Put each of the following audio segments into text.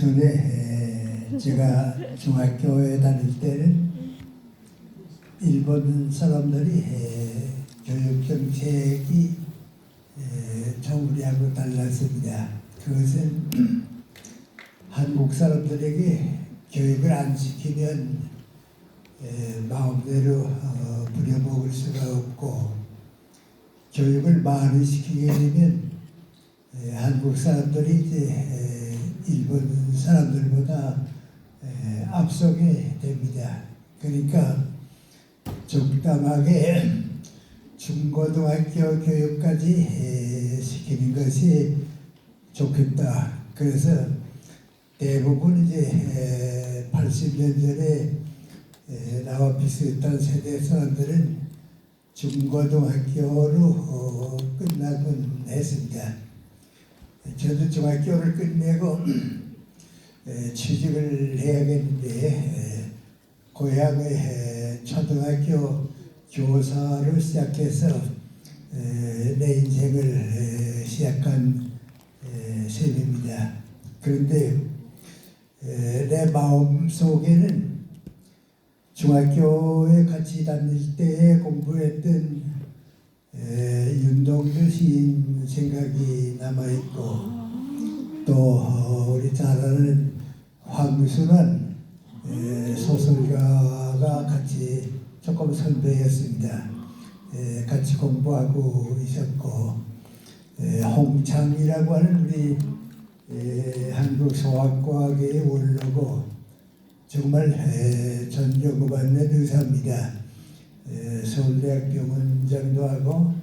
전에 제가 중학교에 다닐 때는 일본 사람들이 교육 정책이 좀 우리하고 달랐습니다. 그것은 한국 사람들에게 교육을 안 시키면 마음대로 부려먹을 수가 없고, 교육을 많이 시키게 되면 한국 사람들이 이제 일본 사람들보다 앞서게 됩니다. 그러니까 적당하게 중고등학교 교육까지 시키는 것이 좋겠다. 그래서 대부분 이제 80년 전에 나와 비슷한 세대 사람들은 중고등학교로 끝나곤 했습니다. 저도 중학교를 끝내고 취직을 해야겠는데 고향의 초등학교 교사로 시작해서 내 인생을 시작한 셈입니다. 그런데 내 마음 속에는 중학교에 같이 다닐 때 공부했던 윤동주 시인 생각이 남아있고, 또 우리 잘 아는 황순환 소설가가 같이 조금 선배였습니다. 같이 공부하고 있었고, 홍창이라고 하는 우리 한국 소아과학의 원로고 정말 존경받는 의사입니다. 서울대학교 원장도 하고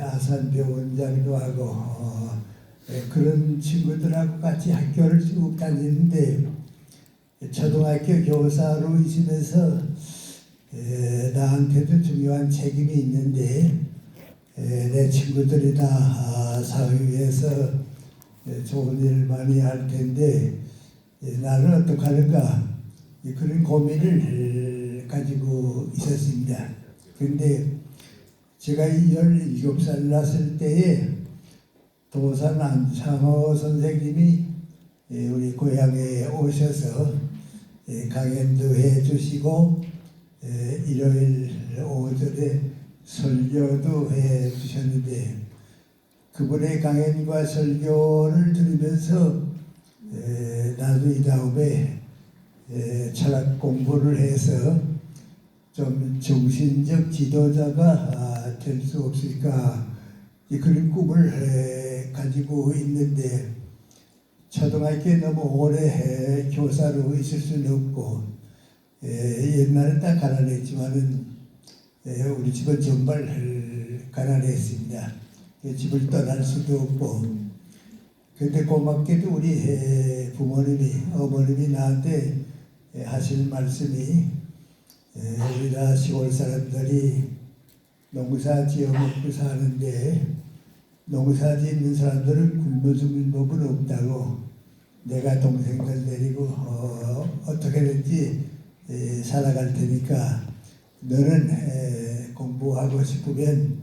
아산병 원장도 하고 그런 친구들하고 같이 학교를 쭉 다니는데, 초등학교 교사로 있으면서 나한테도 중요한 책임이 있는데, 내 친구들이 다 사회에서 좋은 일을 많이 할 텐데 나는 어떻게 하는가, 그런 고민을 가지고 있었습니다. 그런데 제가 17살 났을 때에 도산 안창호 선생님이 우리 고향에 오셔서 강연도 해주시고 일요일 오전에 설교도 해주셨는데, 그분의 강연과 설교를 들으면서 나도 이 다음에 철학 공부를 해서 좀 정신적 지도자가 될 수 없을까, 그런 꿈을 가지고 있는데, 초등학교에 너무 오래 교사로 있을 수는 없고, 옛날엔 딱 가난했지만은 우리 집은 정말 가난했습니다. 집을 떠날 수도 없고, 근데 고맙게도 우리 어머님이 나한테 하시는 말씀이, 우리나라 시골 사람들이 농사 지어 먹고 사는데 농사 짓는 사람들은 굶어 죽는 법은 없다고, 내가 동생들 데리고 어떻게든지 살아갈 테니까 너는 공부하고 싶으면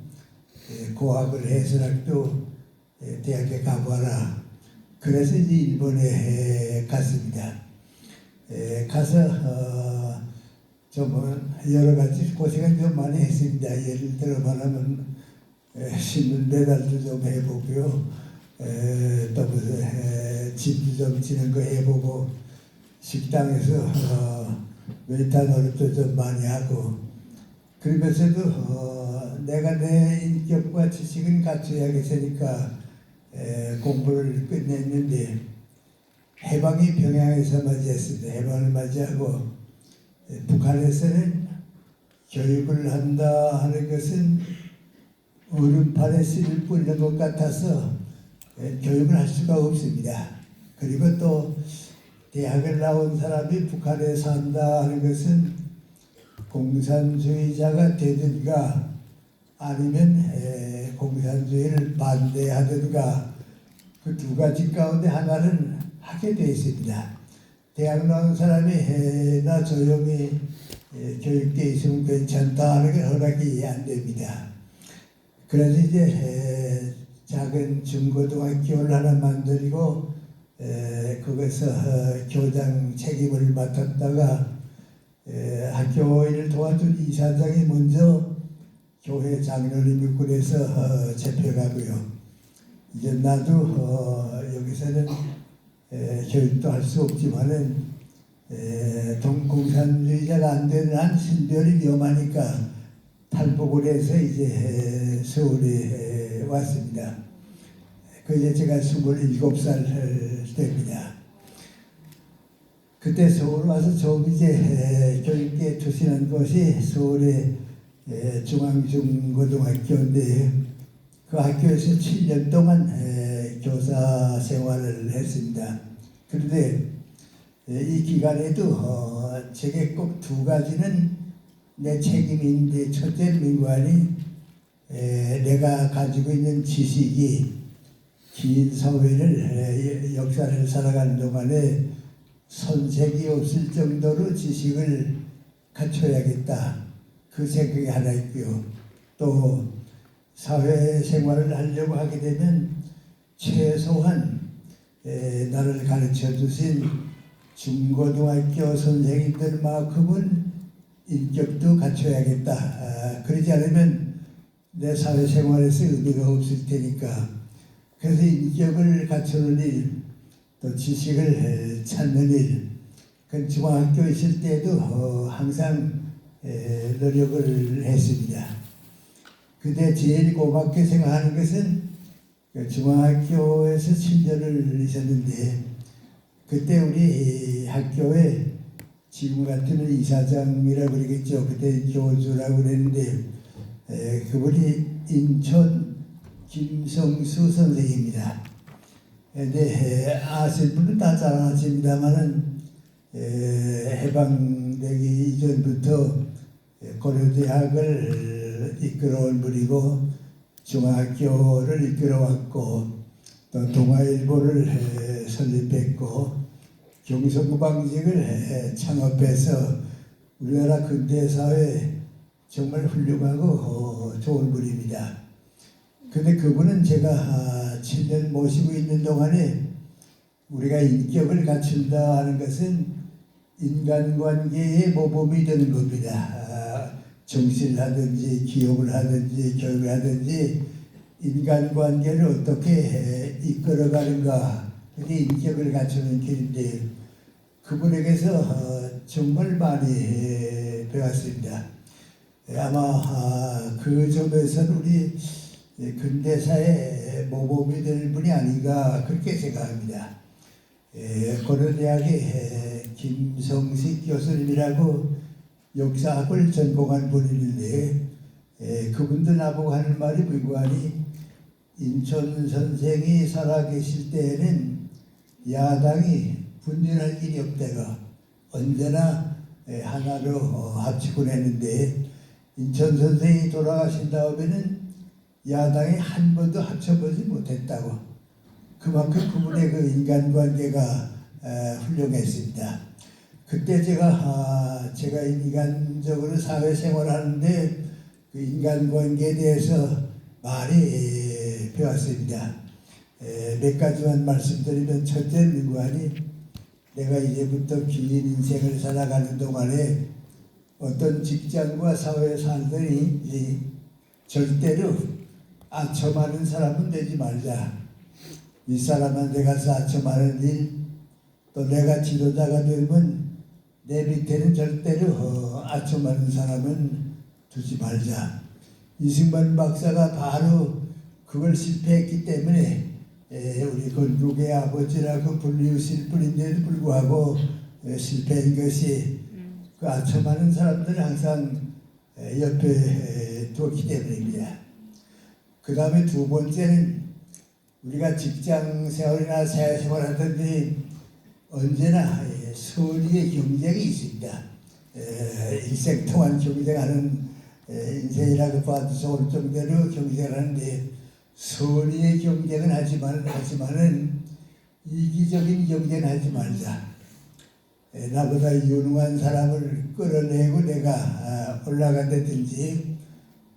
고학을 해서라도 대학에 가봐라. 그래서 이제 일본에 갔습니다. 가서 좀 여러 가지 고생을 좀 많이 했습니다. 예를 들어 말하면 신문 배달도 좀 해보고요, 또 무슨 집도 좀 지는 거 해보고, 식당에서 웨이터 노릇도 좀 많이 하고, 그러면서도 내가 내 인격과 지식은 갖춰야겠으니까 공부를 끝냈는데, 해방이 평양에서 맞이했습니다. 해방을 맞이하고, 북한에서는 교육을 한다 하는 것은 얼음판에 씨를 뿌리는 것 같아서 교육을 할 수가 없습니다. 그리고 또 대학을 나온 사람이 북한에 산다 하는 것은 공산주의자가 되든가 아니면 공산주의를 반대하든가, 그 두 가지 가운데 하나는 하게 되어 있습니다. 대학 나온 사람이 나 조용히 교육돼 있으면 괜찮다 하는 게 허락이 안 됩니다. 그래서 이제 작은 중고등학교를 하나 만들고 거기서 교장 책임을 맡았다가 학교 일을 도와준 이사장이 먼저 교회 장로님을 꾸려서 잡혀가고요. 이제 나도 여기서는 교육도 할 수 없지만은 동공산주의자가 안 되는 한 신변이 위험하니까 탈북을 해서 이제 서울에 왔습니다. 그 이제 제가 27살 때입니다. 그때 서울 와서 처음 이제 교육계 투신한 곳이 서울의 중앙중고등학교인데 그 학교에서 7년 동안 교사 생활을 했습니다. 그런데 이 기간에도 제게 꼭 두 가지는 내 책임인데, 첫째는 민관이 내가 가지고 있는 지식이 긴 사회를 역사를 살아가는 동안에 손색이 없을 정도로 지식을 갖춰야겠다. 그 생각이 하나 있고요. 또 사회생활을 하려고 하게 되면 최소한 나를 가르쳐 주신 중고등학교 선생님들만큼은 인격도 갖춰야겠다. 그러지 않으면 내 사회생활에서 의미가 없을 테니까. 그래서 인격을 갖추는 일, 또 지식을 찾는 일, 그 중학교 있을 때도 항상 노력을 했습니다. 근데 제일 고맙게 생각하는 것은 중학교에서 7년을 있었는데 그때 우리 학교에 지금 같으면 이사장이라고 그러겠죠. 그때 교주라고 그랬는데 그분이 인천 김성수 선생입니다. 근데 아실 분은 다 잘 아십니다만은 해방되기 이전부터 고려대학을 이끌어온 분이고 중학교를 이끌어왔고 또 동아일보를 설립했고 경성구방직을 창업해서 우리나라 근대사회에 정말 훌륭하고 좋은 분입니다. 근데 그분은 제가 7년 모시고 있는 동안에 우리가 인격을 갖춘다 하는 것은 인간관계의 모범이 되는 겁니다. 정치를 하든지 기업을 하든지 교육을 하든지 인간관계를 어떻게 이끌어가는가, 그게 인격을 갖추는 길인데 그분에게서 정말 많이 배웠습니다. 아마 그 점에서는 우리 근대사의 모범이 될 분이 아닌가 그렇게 생각합니다. 고려대학의 김성식 교수님이라고 역사학을 전공한 분인데 그분도 나보고 하는 말이 무관히 인천 선생이 살아계실 때에는 야당이 분열할 일이 없다가 언제나 하나로 합치곤 했는데 인천 선생이 돌아가신 다음에는 야당이 한 번도 합쳐보지 못했다고. 그만큼 그분의 그 인간관계가 훌륭했습니다. 그때 제가 인간적으로 사회생활을 하는데 그 인간관계에 대해서 많이 배웠습니다. 몇 가지만 말씀드리면 첫째는 민관이 내가 이제부터 긴 인생을 살아가는 동안에 어떤 직장과 사회에 살더니 절대로 아첨하는 사람은 되지 말자. 윗사람한테 가서 아첨하는 일, 또 내가 지도자가 되면 내 밑에는 절대로 아첨하는 사람은 두지 말자. 이승만 박사가 바로 그걸 실패했기 때문에 우리 건국의 아버지라고 불리우실 분인데도 불구하고 실패한 것이 그 아첨하는 사람들을 항상 옆에 두었기 때문입니다. 그 다음에 두 번째는 우리가 직장 생활이나 사회생활 하든지 언제나 선의의 경쟁이 있습니다. 일생 동안 경쟁하는 인생이라고 봐도 좋을 정도로 경쟁하는데 선의의 경쟁은 하지만은 이기적인 경쟁은 하지 말자. 나보다 유능한 사람을 끌어내고 내가 올라간다든지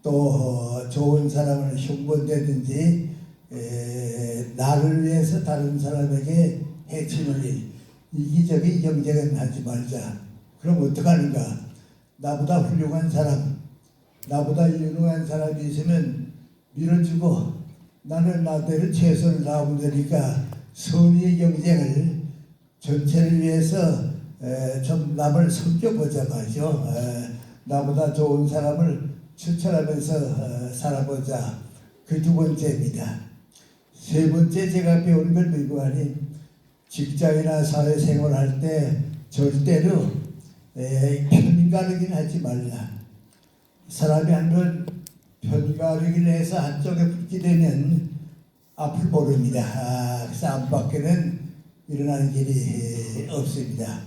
또 좋은 사람을 흉본다든지 나를 위해서 다른 사람에게 해치는 일, 이기적인 경쟁은 하지 말자. 그럼 어떡하는가? 나보다 훌륭한 사람, 나보다 유능한 사람이 있으면 밀어주고 나는 나대로 최선을 다하면 되니까 선의의 경쟁을 전체를 위해서 좀 남을 섬겨보자 말이죠. 나보다 좋은 사람을 추천하면서 살아보자. 그 두 번째입니다. 세 번째 제가 배운 걸 뭐니 직장이나 사회생활 할 때 절대로 편가르기는 하지 말라. 사람이 한번 편가르기를 해서 한쪽에 붙게 되면 앞을 모릅니다. 그래서 앞밖에는 일어나는 길이 없습니다.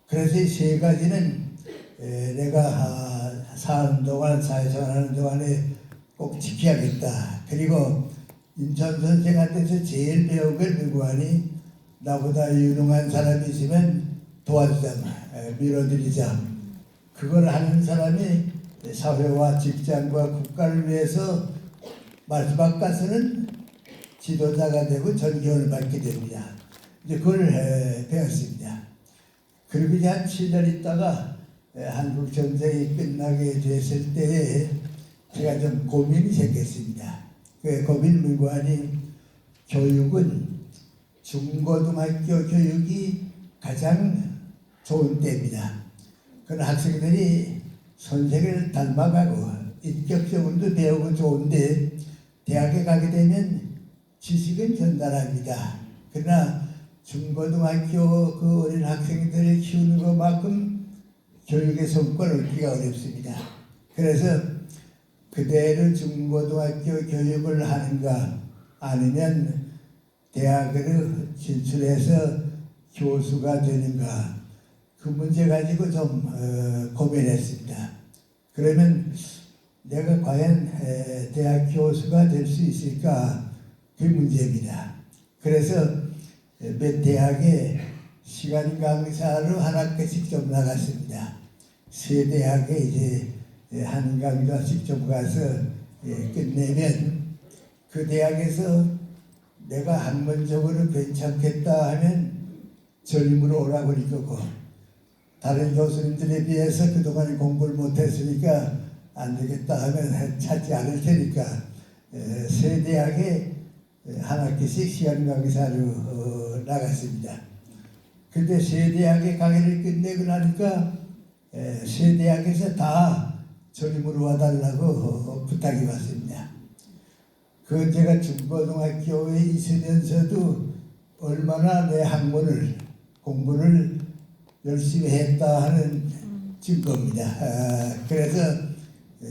그래서 이 세 가지는 내가 사는 동안, 사회생활하는 동안에 꼭 지켜야겠다. 그리고 인천 선생한테서 제일 배운 걸 누구하니? 나보다 유능한 사람이 있으면 도와주자, 밀어드리자. 그걸 하는 사람이 사회와 직장과 국가를 위해서 마지막 가서는 지도자가 되고 존경을 받게 됩니다. 이제 그걸 배웠습니다. 그리고 이제 한 7년 있다가 한국 전쟁이 끝나게 됐을 때에 제가 좀 고민이 생겼습니다. 그 고민 무관히 교육은 중고등학교 교육이 가장 좋은 때입니다. 그런 학생들이 선생을 닮아가고 인격적으로도 배우고 좋은데 대학에 가게 되면 지식은 전달합니다. 그러나 중고등학교 그 어린 학생들을 키우는 것만큼 교육의 성과를 얻기가 어렵습니다. 그래서 그대로 중고등학교 교육을 하는가 아니면 대학으로 진출해서 교수가 되는가 그 문제 가지고 좀 고민했습니다. 그러면 내가 과연 대학 교수가 될 수 있을까 그 문제입니다. 그래서 몇 대학에 시간 강사로 한 학기씩 좀 나갔습니다. 세 대학에 이제 한 강좌씩 좀 가서 끝내면 그 대학에서 내가 학문적으로 괜찮겠다 하면 전임으로 오라고 할 거고 다른 교수님들에 비해서 그동안 공부를 못했으니까 안 되겠다 하면 찾지 않을 테니까 세 대학에 한 학기씩 시간 강사로 나갔습니다. 근데 세 대학의 강의를 끝내고 나니까 세 대학에서 다 전임으로 와달라고 부탁이 왔습니다. 그 제가 중고등학교에 있으면서도 얼마나 내 학문을 공부를 열심히 했다 하는 증거입니다. 그래서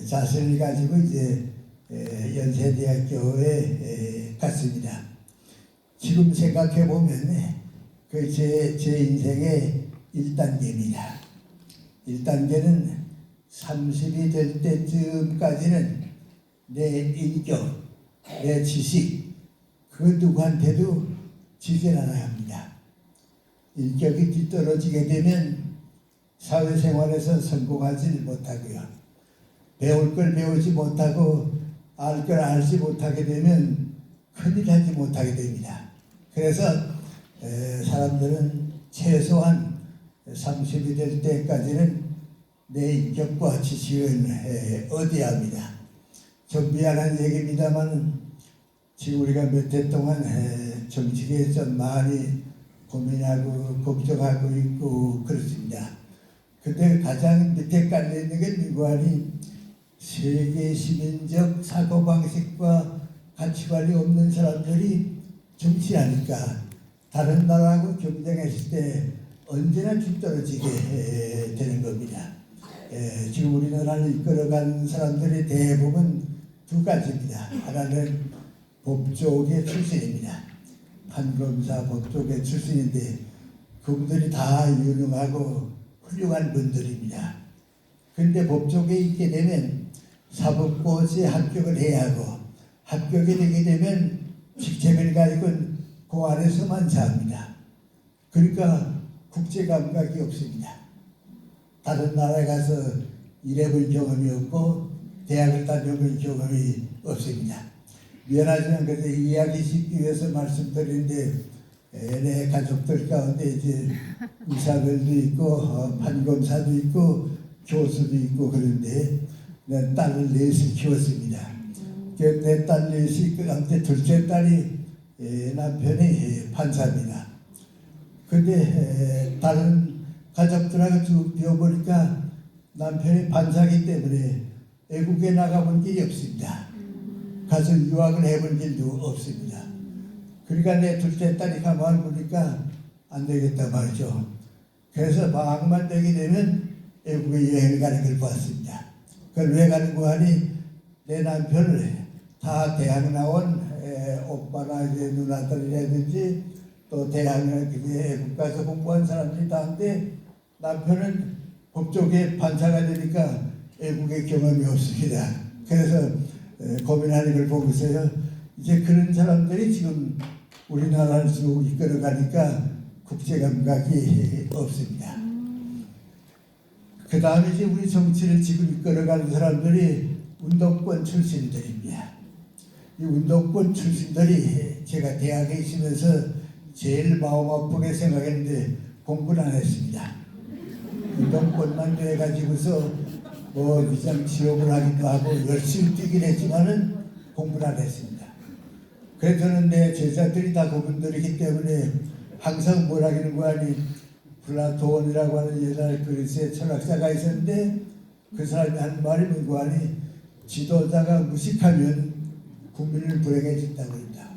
자신을 가지고 이제 연세대학교에 갔습니다. 지금 생각해 보면 그 제 인생의 1단계입니다. 1단계는 30이 될 때쯤까지는 내 인격, 내 지식, 그 누구한테도 지질 않아야 합니다. 인격이 뒤떨어지게 되면 사회생활에서 성공하지 못하고요. 배울 걸 배우지 못하고 알 걸 알지 못하게 되면 큰일 하지 못하게 됩니다. 그래서 사람들은 최소한 30이 될 때까지는 내 인격과 지식을 얻어야 합니다. 좀 미안한 얘기입니다만 지금 우리가 몇 해 동안 정치계에 좀 많이 고민하고 걱정하고 있고 그렇습니다. 근데 가장 밑에 깔려있는 게 누구하니 세계 시민적 사고방식과 가치관이 없는 사람들이 정치하니까 다른 나라하고 경쟁했을 때 언제나 뒤떨어지게 되는 겁니다. 지금 우리나라를 이끌어가는 사람들의 대부분 두 가지입니다. 하나는 법조계 출신입니다. 판검사 법조계 출신인데 그분들이 다 유능하고 훌륭한 분들입니다. 그런데 법조계에 있게 되면 사법고시에 합격을 해야 하고 합격이 되게 되면 직책을 가지고 그 안에서만 삽니다. 그러니까 국제 감각이 없습니다. 다른 나라에 가서 일해본 경험이 없고 대학을 다녀본 경험이 없습니다. 미안하지만 그래서 이야기 쉽기 위해서 말씀드리는데 내 가족들 가운데 이제 의사들도 있고 판검사도 있고 교수도 있고 그런데 내 딸을 넷을 키웠습니다. 내 딸 넷이 그 가운데 둘째 딸이 남편이 판사입니다. 근데 다른 가족들하고 쭉 비워보니까 남편이 판사이기 때문에 외국에 나가본 길이 없습니다. 가서 유학을 해본 길도 없습니다. 그러니까 내 둘째 딸이 가만히 보니까 안 되겠다 말이죠. 그래서 방학만 되게 되면 외국에 여행을 가는 걸 봤습니다. 그걸 왜 가는 거 하니 내 남편을 다 대학 나온 오빠나 이제 누나들이라든지 또 대학이나 외국 가서 공부한 사람들이 다인데 남편은 법조계 판사가 되니까 외국의 경험이 없습니다. 그래서 고민하는 걸 보고서요. 이제 그런 사람들이 지금 우리나라를 쭉 이끌어가니까 국제 감각이 없습니다. 그 다음에 이제 우리 정치를 지금 이끌어가는 사람들이 운동권 출신들입니다. 이 운동권 출신들이 제가 대학에 있으면서 제일 마음 아프게 생각했는데 공부를 안 했습니다. 운동권만 돼가지고서 뭐 그냥 취업을 하기도 하고 열심히 뛰긴 했지만은 공부를 안 했습니다. 그래서 저는 내 제자들이 다 그분들이기 때문에 항상 뭐라기는 거 아니 플라톤이라고 하는 옛날 그리스의 철학자가 있었는데 그 사람이 한 말이 뭔고 하니 지도자가 무식하면 국민을 불행해진다고 했다.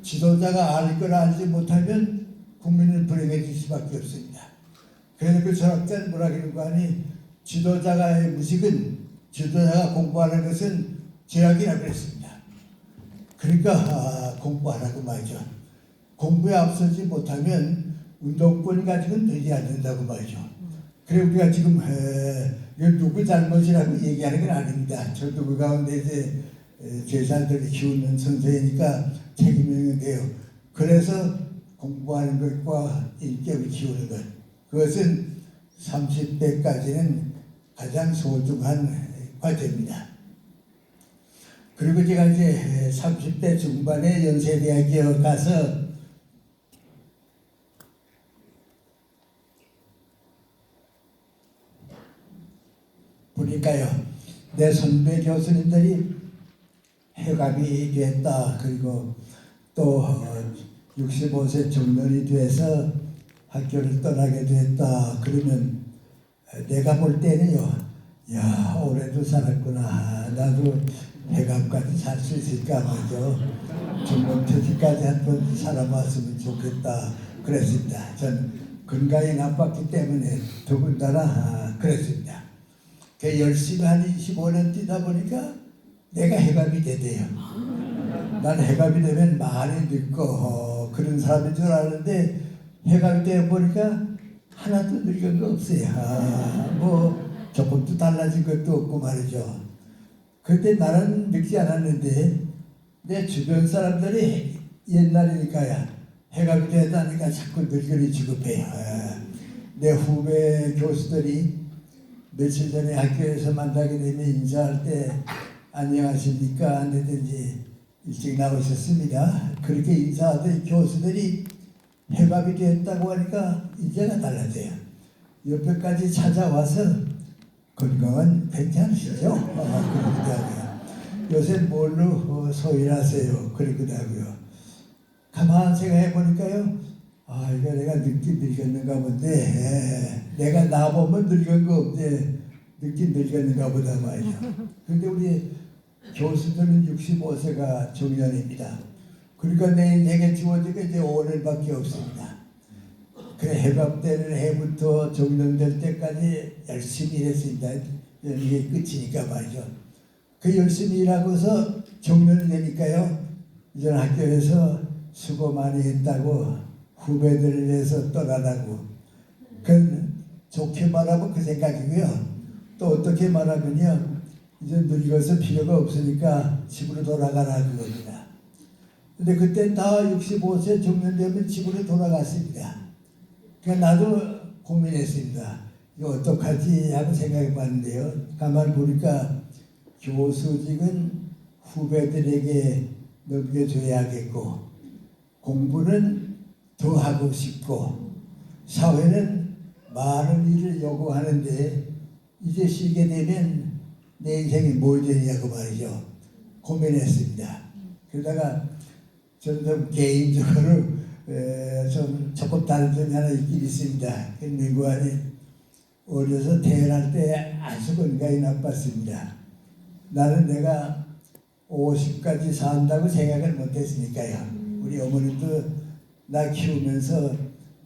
지도자가 알 걸 알지 못하면 국민을 불행해질 수밖에 없습니다. 그래서 그 철학자는 뭐라기는 거 아니 지도자가의 무식은 지도자가 공부하는 것은 죄악이라고 그랬습니다. 그러니까 공부하라고 말이죠. 공부에 앞서지 못하면 운동권 가지고는 되지 않는다고 말이죠. 그래 우리가 지금 누구 잘못이라고 얘기하는 건 아닙니다. 저도 그 가운데 이제 제자들이 키우는 선생이니까 책임이 있는데요. 그래서 공부하는 것과 인격을 키우는 것 그것은 30대까지는 가장 소중한 과제입니다. 그리고 제가 이제 30대 중반에 연세대학에 가서 보니까요. 내 선배 교수님들이 해갑이 됐다. 그리고 또 65세 중년이 돼서 학교를 떠나게 됐다. 그러면 내가 볼 때는요. 야 올해도 살았구나. 나도 해갑까지 살 수 있을까 말이죠. 중년퇴직까지 한번 살아봤으면 좋겠다. 그랬습니다. 전 건강이 나빴기 때문에 더군다나 그랬습니다. 그 열심히 한 25년 뛰다 보니까 내가 해갑이 되대요. 난 해갑이 되면 많이 늙고 그런 사람인 줄 알았는데 해갑이 되어 보니까 하나도 늙은 거 없어요. 뭐 조금도 달라진 것도 없고 말이죠. 그때 나는 늙지 않았는데 내 주변 사람들이 옛날이니까야 해갑이 되다니까 자꾸 늙은이 취급해요. 내 후배 교수들이 며칠 전에 학교에서 만나게 되면 인사할 때 안녕하십니까 하든지 일찍 나오셨습니다. 그렇게 인사하던 교수들이 해갑이 됐다고 하니까 이제가 달라져요. 옆에까지 찾아와서 건강은 괜찮으시죠? 그러기도 하고요. 요새 뭘로 소일하세요? 그러기도 하고요. 가만 생각해 보니까요. 이거 내가 늙긴 늙었는가 본데 내가 나보면 늙은 거 없는데 늙긴 늙었는가 보다 말이죠. 근데 우리 교수들은 65세가 정년입니다. 그러니까 내 인생에 주어진 게 이제 5년밖에 없습니다. 그래 해갑되는 해부터 정년될 때까지 열심히 일했습니다. 이게 끝이니까 말이죠. 그 열심히 일하고서 정년이 되니까요. 이제 학교에서 수고 많이 했다고 후배들을 위해서 떠나라고. 그 좋게 말하면 그 생각이고요. 또 어떻게 말하면요. 이제 늙어서 필요가 없으니까 집으로 돌아가라 그겁니다. 근데 그때 다 65세 정년 되면 집으로 돌아갔습니다. 그러니까 나도 고민했습니다. 이거 어떡하지 하고 생각해 봤는데요. 가만 보니까 교수직은 후배들에게 넘겨줘야겠고 공부는 더 하고 싶고 사회는 많은 일을 요구하는데 이제 쉬게 되면 내 인생이 뭘 되냐고 말이죠. 고민했습니다. 그러다가 저는 좀 개인적으로 좀 조금 다른 점이 하나 있긴 있습니다. 민구안이 어려서 태어날 때 아주 건강이 나빴습니다. 나는 내가 50까지 산다고 생각을 못했으니까요. 우리 어머님도 나 키우면서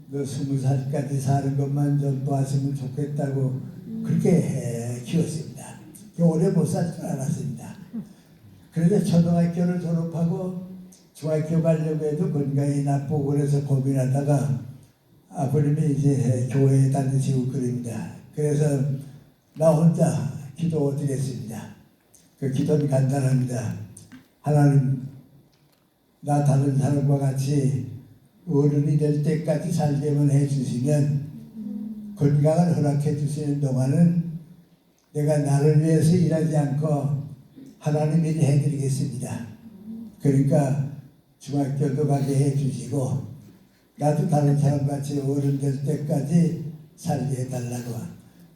너 20살까지 사는 것만 좀 도왔으면 좋겠다고 그렇게 키웠습니다. 오래 못 살 줄 알았습니다. 그래서 초등학교를 졸업하고 중학교 가려고 해도 건강이 나쁘고 그래서 고민하다가 아버님이 이제 교회에 다니시고 그럽니다. 그래서 나 혼자 기도 드렸습니다. 그 기도는 간단합니다. 하나님, 나 다른 사람과 같이 어른이 될 때까지 살게만 해주시면 건강을 허락해 주시는 동안은 내가 나를 위해서 일하지 않고 하나님 일 해드리겠습니다. 그러니까 중학교도 가게 해주시고 나도 다른 사람같이 어른 될 때까지 살게 해달라고.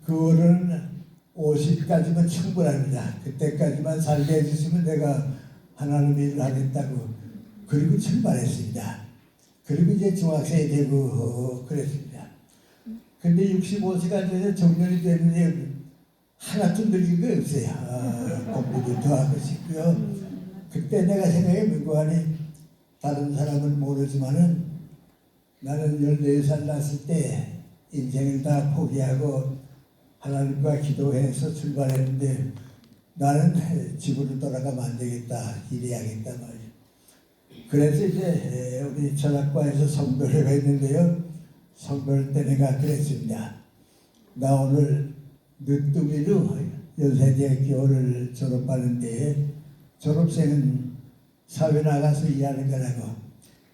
그 어른은 50까지면 충분합니다. 그때까지만 살게 해주시면 내가 하나님 일을 하겠다고. 그리고 출발했습니다. 그리고 이제 중학생이 되고 그랬습니다. 근데 65세가 돼서 정년이 되는데 하나도 늘린 거 없어요. 공부도 더 하고 싶고요. 그때 내가 생각해 민구안이 다른 사람은 모르지만은 나는 14살 났을 때 인생을 다 포기하고 하나님과 기도해서 출발했는데 나는 집으로 돌아가면 안 되겠다. 일해야겠다 말이야. 그래서 이제 우리 철학과에서 성별회가 있는데요. 성별 때 내가 그랬습니다. 나 오늘 늦둥이로 연세대학교를 졸업하는데 졸업생은 사회 나가서 일하는 거라고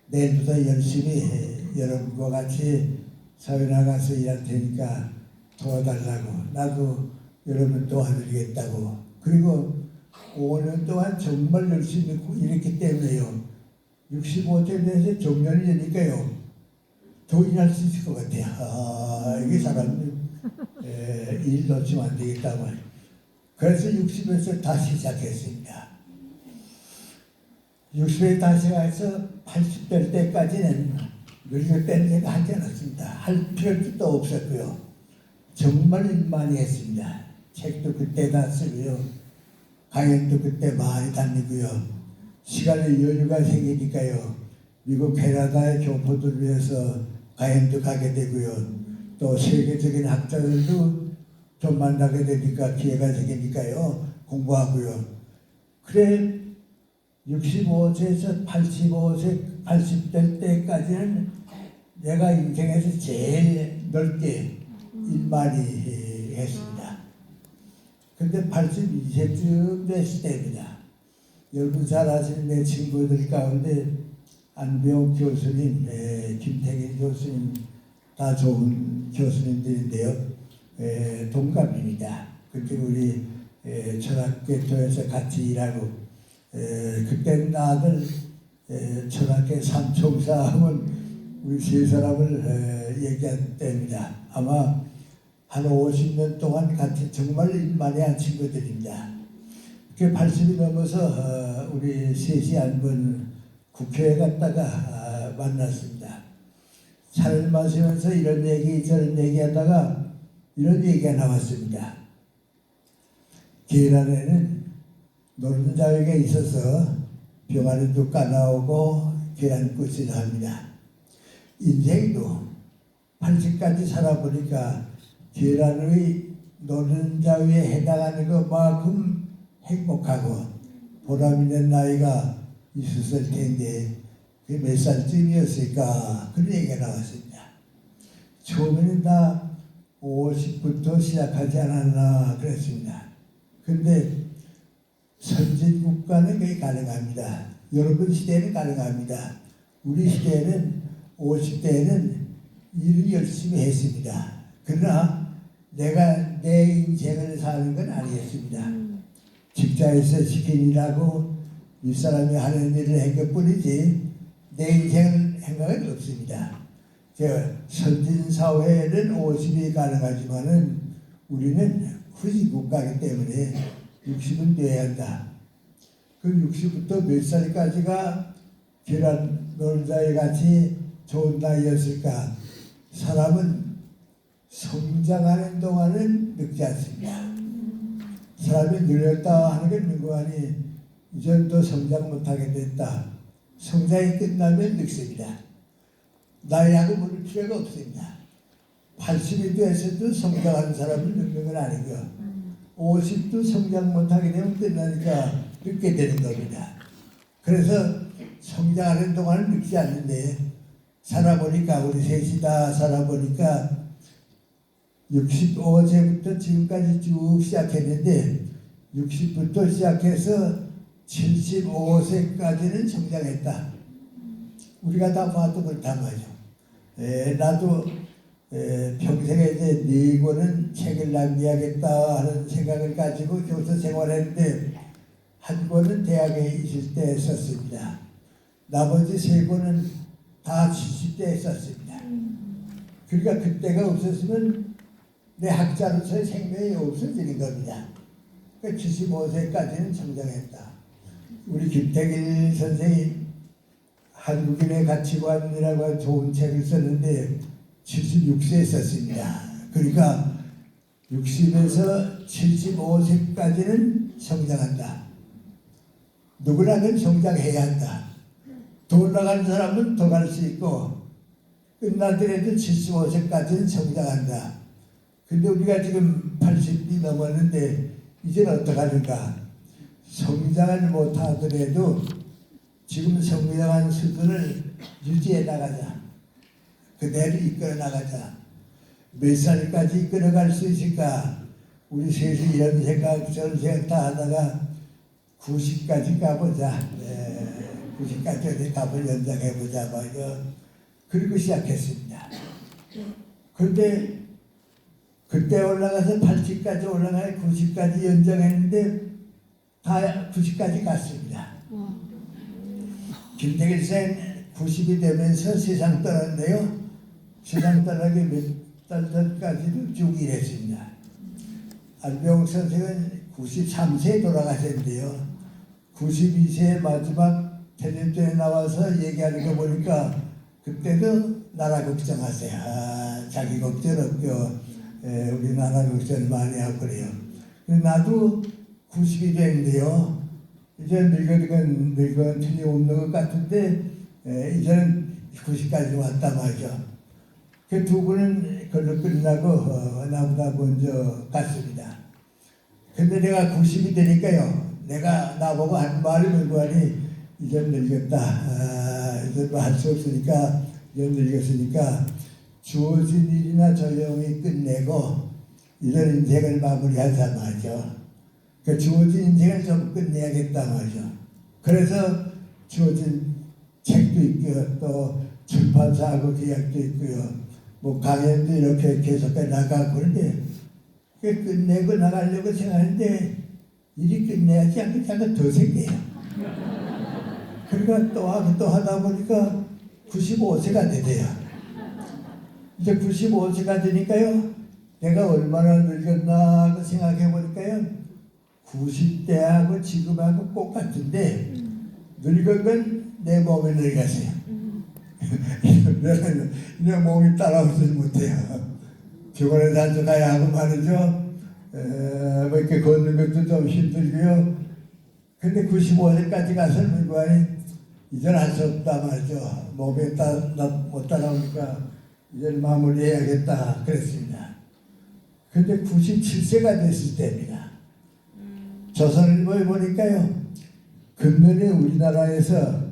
내일부터 열심히 여러분과 같이 사회 나가서 일할 테니까 도와달라고 나도 여러분 도와드리겠다고 그리고 5년 동안 정말 열심히 일했기 때문에요. 65세 돼서 정년이 되니까요. 더 일할 수 있을 것 같아요. 이게 사람이 일 놓치면 안 되겠다 말이에요. 그래서 60에서 다시 시작했습니다. 60에 다시 가서 80될 때까지는 늙을 때는 제가 하지 않았습니다. 할 필요도 없었고요. 정말 일 많이 했습니다. 책도 그때 다 쓰고요. 강연도 그때 많이 다니고요. 시간에 여유가 생기니까요. 미국 캐나다의 교포들을 위해서 강연도 가게 되고요. 또 세계적인 학자들도 좀 만나게 되니까 기회가 생기니까요. 공부하고요. 그래 65세에서 85세, 80될 때까지는 내가 인생에서 제일 넓게 일 많이 했습니다. 근데 82세쯤 됐을 때입니다. 여러분 잘 아시는 내 친구들 가운데 안병 교수님, 김태길 교수님 다 좋은 교수님들인데요. 동갑입니다. 그때 우리 철학계토에서 같이 일하고 그때는 아들 철학계 삼총사 하면 우리 세 사람을 얘기할 때입니다. 아마 한 50년 동안 같이 정말 일 많이 한 친구들입니다. 그 80이 넘어서 우리 셋이 한 번 국회에 갔다가 만났습니다. 차를 마시면서 이런 얘기 저런 얘기하다가 이런 얘기가 나왔습니다. 계란에는 노른자위가 있어서 병아리도 까나오고 계란꽃이라 합니다. 인생도 80까지 살아보니까 계란의 노른자위에 해당하는 것만큼 행복하고 보람 있는 나이가 있었을 텐데 그게 몇 살쯤이었을까 그런 얘기가 나왔습니다. 처음에는 다 50부터 시작하지 않았나 그랬습니다. 근데 선진국가는 그게 가능합니다. 여러분 시대는 가능합니다. 우리 시대는 50대에는 일을 열심히 했습니다. 그러나 내가 내 인생을 사는 건 아니었습니다. 직장에서 시킨 일하고 윗사람이 하는 일을 한 것뿐이지 내 인생을 생각은 없습니다. 선진 사회는 50이 가능하지만은 우리는 후진국가이기 때문에 60은 돼야 한다. 그 60부터 몇 살까지가 계란 놀자에 같이 좋은 나이였을까? 사람은 성장하는 동안은 늙지 않습니다. 사람이 늙었다 하는 게 민구하니 이전도 성장 못하게 됐다. 성장이 끝나면 늙습니다. 나이하고 물을 필요가 없습니다. 80이 돼서도 성장하는 사람은 늙는 건 아니고 50도 성장 못하게 되면 끝나니까 늙게 되는 겁니다. 그래서 성장하는 동안은 늙지 않는데 살아보니까 우리 셋이 다 살아보니까 65세부터 지금까지 쭉 시작했는데 60부터 시작해서 75세까지는 성장했다. 우리가 다 봐도 그렇단 말이죠. 나도 평생에 이제 4권은 책을 낭비하겠다 하는 생각을 가지고 교사 생활했는데 한 권은 대학에 있을 때 썼습니다. 나머지 3권은 다 70대에 썼습니다. 그러니까 그때가 없었으면 내 학자로서의 생명이 없어지는 겁니다. 그러니까 75세까지는 성장했다. 우리 김태길 선생이 한국인의 가치관이라고 좋은 책을 썼는데 76세에 썼습니다. 그러니까 60에서 75세까지는 성장한다. 누구나는 성장해야 한다. 더 올라가는 사람은 더 갈 수 있고 끝나더라도 75세까지는 성장한다. 근데 우리가 지금 80이 넘었는데 이제는 어떡하는가? 성장을 못하더라도 지금 성장한 수준을 유지해 나가자. 그대로 이끌어 나가자. 몇 살까지 이끌어갈 수 있을까? 우리 셋이 이런 생각 저런 생각 다 하다가 90까지 가보자. 90까지 어디 가볼 연장해보자. 그리고 시작했습니다. 그런데 그때 올라가서 80까지 올라가서 90까지 연장했는데 다 90까지 갔습니다. 김태길 선생 90이 되면서 세상 떠났는데요. 세상 떠나기 몇 달 전까지도 쭉 일했습니다. 안병욱 선생은 93세에 돌아가셨는데요. 92세에 마지막 텔레비전에 나와서 얘기하는 거 보니까 그때도 나라 걱정하세요. 자기 걱정 없고 우리 나라 걱정을 많이 하고 그래요. 나도 90이 됐는데요. 이제 늙은 틀림없는 것 같은데 이제는 90까지 왔단 말이죠. 그 두 분은 그걸로 끝나고 나보다 먼저 갔습니다. 근데 내가 90이 되니까요. 내가 나보고 한 말이 뭐하니 이제 늙었다. 이제 뭐 할 수 없으니까 이제 늙었으니까 주어진 일이나 조용히 끝내고 이런 인생을 마무리하자 말이죠. 그 주어진 인생을 좀 끝내야겠다 말이죠. 그래서 주어진 책도 있고요. 또 출판사하고 계약도 있고요. 뭐 강연도 이렇게 계속해 나가고 그런데 끝내고 나가려고 생각하는데 일이 끝내야지 않고 자꾸 더 생겨요. 그러니까 또 하고 또 하다 보니까 95세가 되대요. 이제 95세가 되니까요. 내가 얼마나 늙었나 하고 생각해 보니까요. 90대하고 지금하고 똑같은데 늙은 건 내 몸에 늙었어요. 내 몸이 따라오지 못해요. 병원에 자주 가야 하고 말이죠. 뭐 이렇게 걷는 것도 좀 힘들고요. 근데 95세까지 가서는 뭐하니 이제는 할 수 없다 말이죠. 몸에 못 따라오니까 이제 마무리해야겠다 그랬습니다. 근데 97세가 됐을 때입니다. 조선일보에 보니까요. 근면에 우리나라에서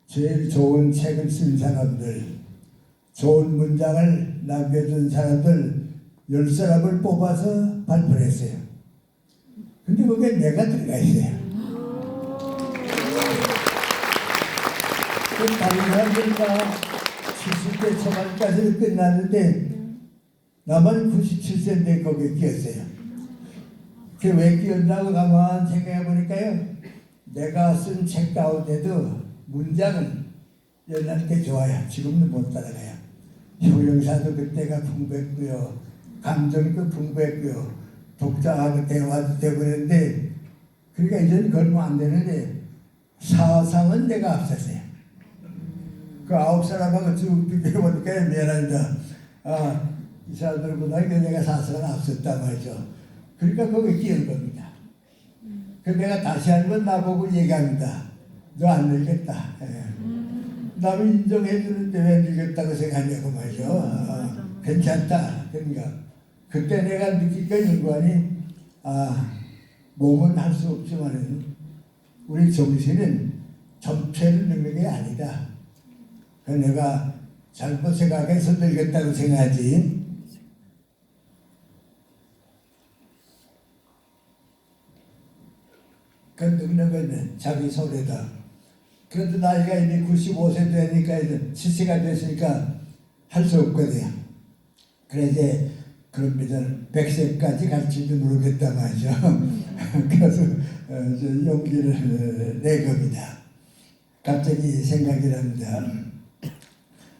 제일 좋은 책을 쓴 사람들, 좋은 문장을 남겨준 사람들 10사람을 뽑아서 발표를 했어요. 근데 거기에 내가 들어가 있어요. 다른 사람들은 다 70대 초반까지는 끝났는데 나만 97세인데 거기에 끼었어요. 그 왜 끼었나고 가만 생각해 보니까요. 내가 쓴 책 가운데도 문장은 옛날 게 좋아요. 지금은 못 따라가요. 효용사도 그때가 풍부했고요. 감정도 풍부했고요. 독자하고 대화도 되고 그랬는데, 그러니까 이제는 걸면 안 되는데 사상은 내가 앞섰어요. 그 9사람하고 쭉 비벼보니까 미안합니다. 이 사람들보다 내가 사상은 앞섰다 말이죠. 그러니까 거기 끼는 겁니다. 그 내가 다시 한번 나보고 얘기합니다. 너 안 늙겠다. 남이 인정해 주는데 왜 늙었다고 생각하냐고 말이죠. 괜찮다. 그러니까 그때 내가 느끼니까 인관이 몸은 할 수 없지만 우리 정신은 전체를 늙는 게 아니다. 그 내가 잘못 생각해서 늙었다고 생각하지. 그 늙는 건 자기 손에다. 그래도 나이가 이미 95세 되니까 이제 70가 됐으니까 할 수 없거든요. 그래서 이제 그럽니다. 100세까지 갈지도 모르겠다 말이죠. 그래서 용기를 내 겁니다. 갑자기 생각이 납니다.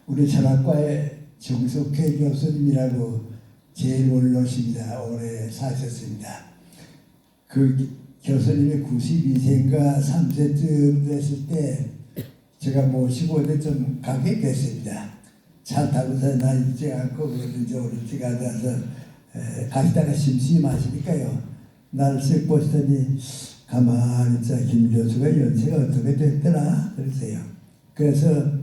우리 철학과의 정석회 교수님이라고 제일 원로십니다. 오래 사셨습니다. 그 교수님이 92세인가 3세쯤 됐을 때 제가 모시고 어디 좀 가게 됐습니다. 차 타고서 나 잊지 않고 그러든지 오른쪽 앉아서 가시다가 심심하시니까요. 나를 쓱 보시더니 가만히 있자 김 교수가 연세가 어떻게 됐더라 그러세요. 그래서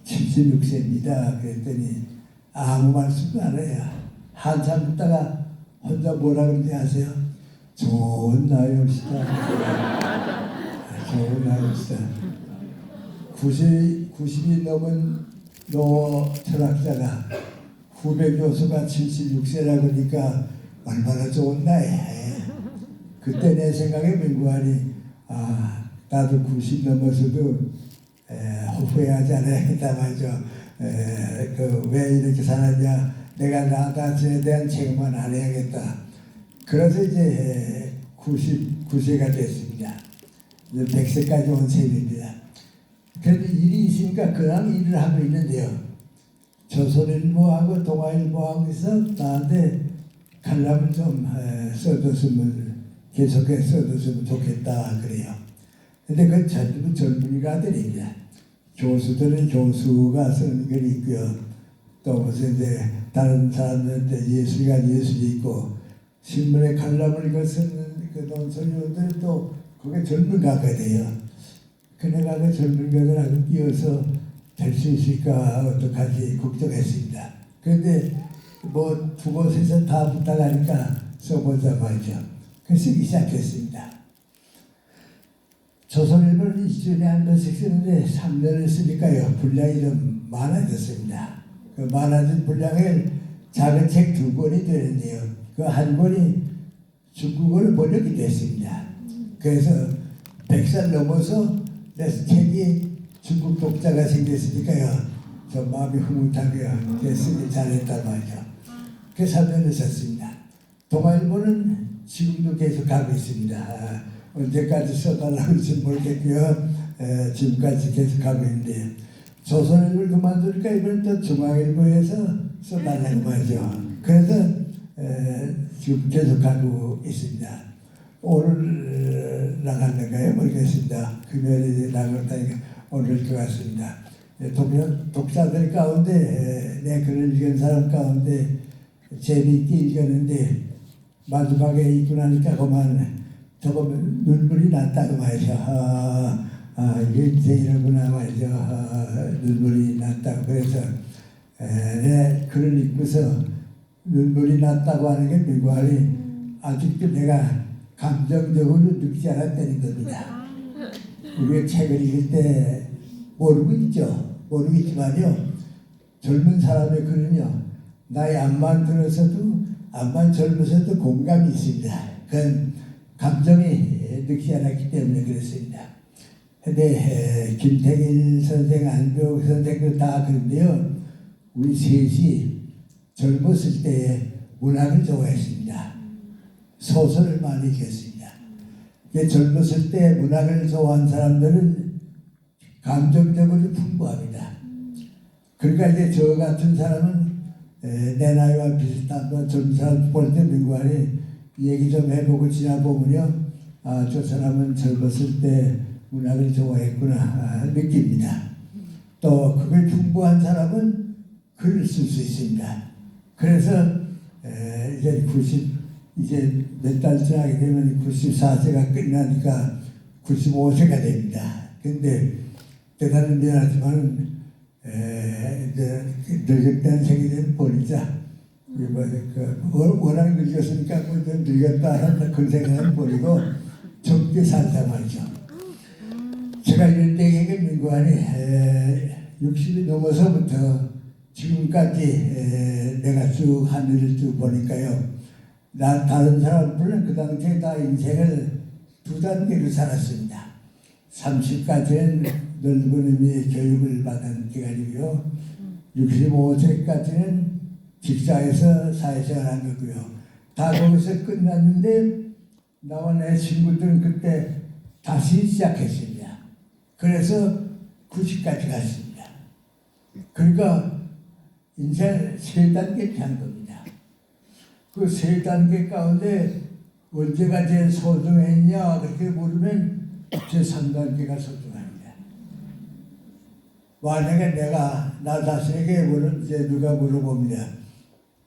76세입니다. 그랬더니 아무 말씀도 안 해요. 한참 있다가 혼자 뭐라 그런지 아세요? 좋은 나이옵시다. 좋은 나이옵시다. 90이 넘은 노 철학자가 후배 교수가 76세라 그러니까 얼마나 좋은 나이. 그때 내 생각에 민구하니 나도 90 넘어서도 후회하지 않아야겠다 말이죠. 왜 이렇게 살았냐. 내가 나 자신에 대한 책임은 안 해야겠다. 그래서 이제 99세가 됐습니다. 이제 100세까지 온 셈입니다. 그래도 일이 있으니까 그냥 일을 하고 있는데요. 조선일보하고 동아일보하고 있어 나한테 칼럼을 좀 써줬으면 계속해서 써줬으면 좋겠다 그래요. 근데 그 전부 젊은이가 들입니다. 교수들은 교수가 쓰는 글이 있고요. 또 무슨 이제 다른 사람들한테 예술가 예술이 있고 신문에 칼럼을 이거 쓰는 그 논설위원들 또 그게 젊은 가가 돼요. 그네가 그 젊은 가들하고 끼어서 될 수 있을까 어떡하지 걱정했습니다. 그런데 뭐 두 곳에서 다 부탁하니까 써보자 말이죠. 그 쓰기 시작했습니다. 조선일보는 1년에 한 번씩 쓰는데 3년을 쓰니까요. 분량이 좀 많아졌습니다. 그 많아진 분량을 작은 책 2권이 되는데요. 그 한 권이 중국어로 번역이 됐습니다. 그래서 100살 넘어서 내 책이 중국 독자가 생겼으니까요. 저 마음이 흐뭇하게 쓰기 잘했단 말이죠. 그 3년을 썼습니다. 동아일보는 지금도 계속 가고 있습니다. 언제까지 써달라고 할지 모르겠고요. 지금까지 계속 가고 있는데 조선일보를 그만두니까 이번엔 또 중앙일보에서 써달라고 말이죠. 그래서 지금 계속 가고 있습니다. 오늘 나갈까요? 모르겠습니다. 금요일에 나갈까니까 오늘 것 같습니다. 독자들 가운데 내 글을 읽은 사람 가운데 재미있게 읽었는데 마지막에 읽고 나니까 그만 조금 눈물이 났다고 말이죠. 이게 인생이라구나 말이죠. 눈물이 났다고. 그래서 내 글을 읽고서 눈물이 났다고 하는 게 미국이 아직도 내가 감정적으로 늙지 않았다는 겁니다. 우리가 책을 읽을 때 모르고 있죠. 모르겠지만요. 젊은 사람의 글은요. 나이 암만 들어서도 암만 젊어서도 공감이 있습니다. 그건 감정이 늙지 않았기 때문에 그렇습니다. 근데 김태길 선생, 안병 선생도 다 그런데요. 우리 셋이 젊었을 때에 문학을 좋아했습니다. 소설을 많이 읽었습니다. 젊었을 때 문학을 좋아한 사람들은 감정적으로 풍부합니다. 그러니까 이제 저 같은 사람은 내 나이와 비슷한 젊은 사람 볼 때 민관이 얘기 좀 해보고 지나보면요, 아, 저 사람은 젊었을 때 문학을 좋아했구나 느낍니다. 또 그걸 풍부한 사람은 글을 쓸 수 있습니다. 그래서 이제 몇 달 지나게 되면 94세가 끝나니까 95세가 됩니다. 근데 대단히 미안하지만 이제 늙었다는 생각이 버리자. 워낙 늙었으니까 뭐 늙었다 한다 그런 생각은 버리고 젊게 살자 말이죠. 제가 이런 때에 민관이 60이 넘어서부터 지금까지 내가 쭉 하늘을 쭉 보니까요. 다른 사람들은 그 당시에 다 인생을 두 단계로 살았습니다. 30까지는 넓은 의미의 교육을 받은 기간이고요. 65세까지는 직장에서 사회생활 한 거고요. 다 거기서 끝났는데 나와 내 친구들은 그때 다시 시작했습니다. 그래서 90까지 갔습니다. 그러니까 인생 세 단계를 한 겁니다. 그 세 단계 가운데 언제가 제일 소중했냐 그렇게 물으면 제 3단계가 소중합니다. 만약에 나 자신에게 이제 누가 물어봅니다.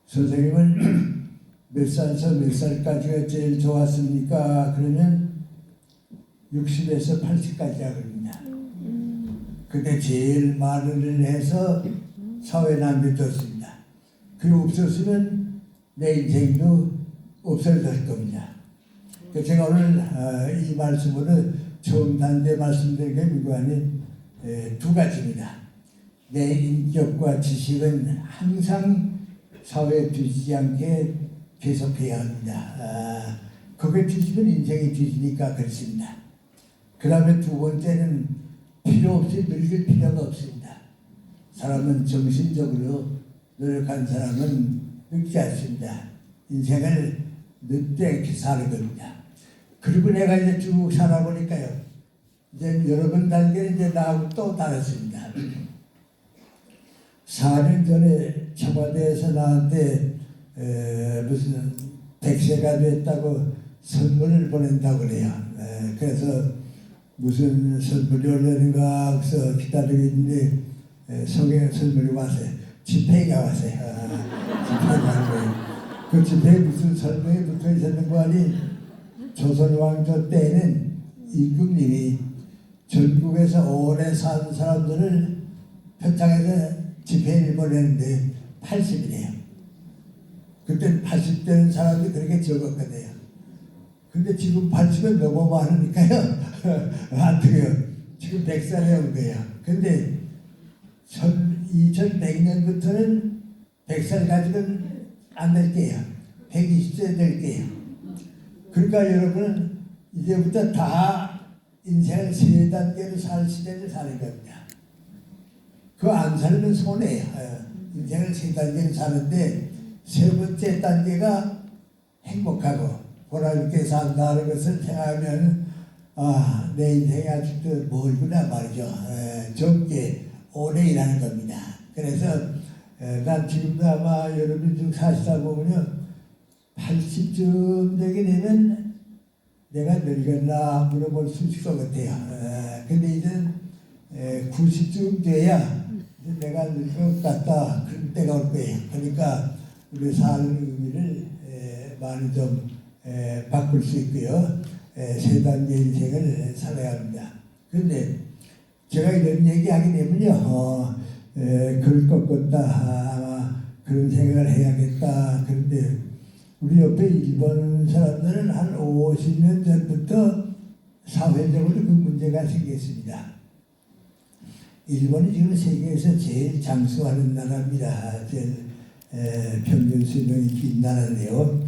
선생님은 몇 살에서 몇 살까지가 제일 좋았습니까? 그러면 60에서 80까지야 그럽니다. 그때 제일 많은 일을 해서 사회에 남겨뒀습니다. 그게 없었으면 내 인생도 없어질 겁니다. 제가 오늘 이 말씀으로 처음 단계 말씀드린 게 민관이 두 가지입니다. 내 인격과 지식은 항상 사회에 뒤지지 않게 계속해야 합니다. 그게 뒤지면 인생이 뒤지니까 그렇습니다. 그 다음에 두 번째는 필요 없이 늙을 필요가 없습니다. 사람은 정신적으로 노력한 사람은 늙지 않습니다. 인생을 늙지 않게 사는 겁니다. 그리고 내가 이제 쭉 살아보니까요. 이제 여러분 단계는 이제 나하고 또 다르습니다. 4년 전에 청와대에서 나한테 무슨 100세가 됐다고 선물을 보낸다고 그래요. 그래서 무슨 선물이 올려는가 해서 기다리고 있는데 성에 선물이 왔어요. 지폐가 왔어요. 지폐가 왔어요. 그 지폐에 무슨 설명이 붙어 있었는 거 아니? 조선 왕조 때에는 임금님이 전국에서 오래 산 사람들을 표창해서 지폐를 보내는데 80이래요. 그때 80 되는 사람이 그렇게 적었거든요. 근데 지금 80은 너무 많으니까요. 안 돼요. 지금 100살에 온 거예요. 근데 2100년부터는 100살 가지고는 안 될게요. 120세 될게요. 그러니까 여러분은 이제부터 다 인생을 세 단계로 살 시대를 사는 겁니다. 그 안 살면 손해예요. 인생을 세 단계로 사는데 세 번째 단계가 행복하고 보람있게 산다는 것을 생각하면 내 인생이 아직도 멀구나 말이죠. 젊게 오래 일하는 겁니다. 그래서 난 지금도 아마 여러분 중 사시다 보면 80쯤 되게 되면 내가 늙었나 물어볼 수 있을 것 같아요. 근데 이제 90쯤 돼야 이제 내가 늙을 것 같다 그런 때가 올 거예요. 그러니까 우리 사는 의미를 많이 좀 바꿀 수 있고요. 세 단계 인생을 살아야 합니다. 그런데 제가 이런 얘기하게 되면요, 그럴 것 같다, 아마 그런 생각을 해야겠다. 그런데 우리 옆에 일본 사람들은 한 50년 전부터 사회적으로 그 문제가 생겼습니다. 일본이 지금 세계에서 제일 장수하는 나라입니다. 제일 평균 수명이 긴 나라인데요.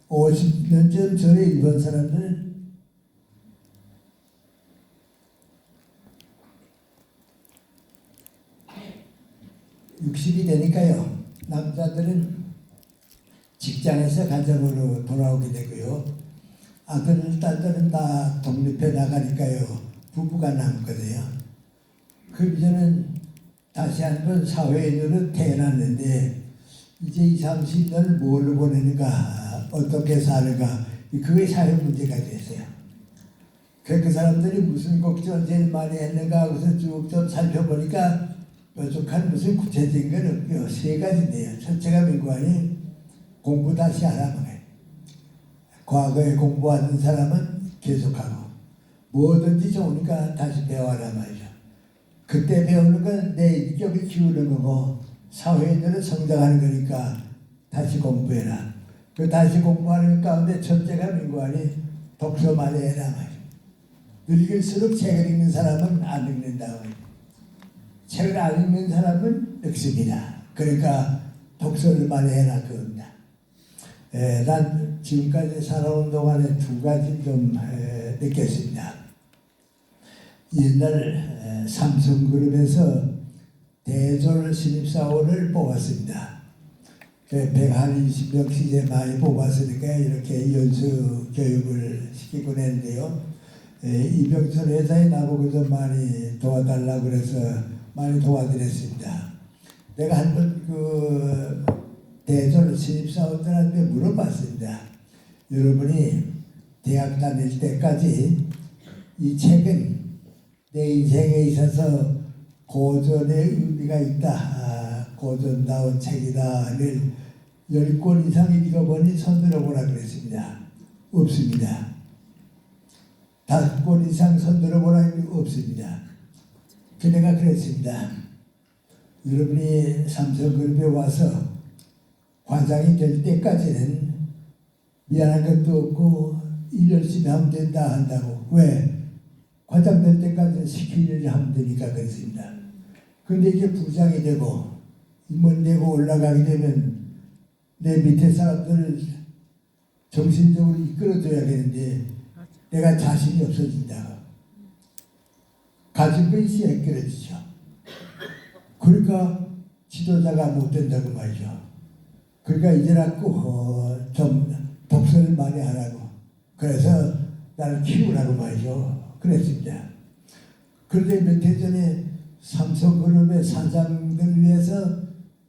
50년 전에 일본 사람들은 60이 되니까요. 남자들은 직장에서 가정으로 돌아오게 되고요. 아들, 딸들은 다 독립해 나가니까요. 부부가 남거든요. 그 이제는 다시 한번 사회인으로 태어났는데 이제 20, 30년을 뭘로 보내는가, 어떻게 사는가, 그게 사회 문제가 됐어요. 그 사람들이 무슨 걱정을 제일 많이 했는가 하고서 쭉 좀 살펴보니까 뾰족한 무슨 구체적인 건 없고요. 세 가지인데요. 첫째가 민관이 공부 다시 하라고 해요. 과거에 공부하는 사람은 계속하고 뭐든지 좋으니까 다시 배워라 말이죠. 그때 배우는 건 내 인격을 키우는 거고 사회인으로 성장하는 거니까 다시 공부해라. 그 다시 공부하는 가운데 첫째가 민관이 독서 많이 해라 말이죠. 늙을수록 책을 읽는 사람은 안 읽는다. 책을 안 읽는 사람은 늙습니다. 그러니까 독서를 많이 해라 그겁니다. 난 지금까지 살아온 동안에 두 가지 좀 느꼈습니다. 옛날 삼성그룹에서 대졸 신입사원을 뽑았습니다. 120명씩 이제 많이 뽑았으니까 이렇게 연수 교육을 시키곤 했는데요. 이병철 회사에 나보고 좀 많이 도와달라고 그래서 많이 도와드렸습니다. 내가 한번 그 대졸 신입사원들한테 물어봤습니다. 여러분이 대학 다닐 때까지 이 책은 내 인생에 있어서 고전의 의미가 있다. 고전다운 책이다를 10권 이상 읽어보니 손들어보라 그랬습니다. 없습니다. 5권 이상 손들어보라 없습니다. 그 내가 그랬습니다. 여러분이 삼성그룹에 와서 과장이 될 때까지는 미안한 것도 없고 일 열심히 하면 된다 한다고. 왜? 과장 될 때까지는 시킬 일을 하면 되니까 그랬습니다. 그런데 이제 부장이 되고 임원 되고 올라가게 되면 내 밑에 사람들을 정신적으로 이끌어줘야겠는데 내가 자신이 없어진다. 가진 거 있어야 끌어지죠. 그러니까 지도자가 못 된다고 말이죠. 그러니까 이제라고 좀 독서를 많이 하라고. 그래서 나를 키우라고 말이죠. 그랬습니다. 그런데 몇 해 전에 삼성그룹의 사장들 위해서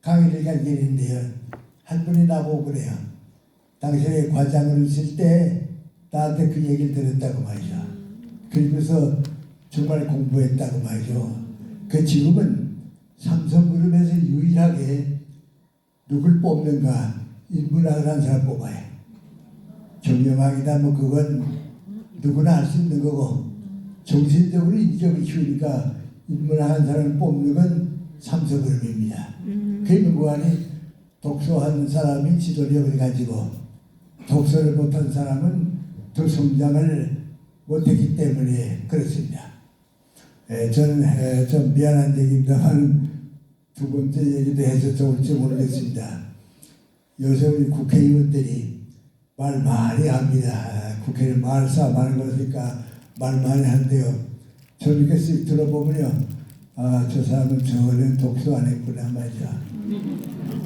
강의를 간 일이 있는데요. 한 분이 나보고 그래요. 당신이 과장을 있을 때 나한테 그 얘기를 들었다고 말이죠. 그리고서 정말 공부했다고 말이죠. 그 지금은 삼성그룹에서 유일하게 누굴 뽑는가, 인문학을 한 사람 뽑아요. 경영학이다 뭐 그건 누구나 할 수 있는 거고 정신적으로 인격을 키우니까 인문학 한 사람을 뽑는 건 삼성그룹입니다. 그 민관이 독서한 사람이 지도력을 가지고 독서를 못한 사람은 더 성장을 못했기 때문에 그렇습니다. 저는 좀 미안한 얘기입니다만 두 번째 얘기도 해서 좋을지 모르겠습니다. 요새 우리 국회의원들이 말 많이 합니다. 국회를 말 싸움 하는 거니까 말 많이 하는데요. 저 이렇게 쓱 들어보면요. 아, 저 사람은 저는 독서 안 했구나 말이죠.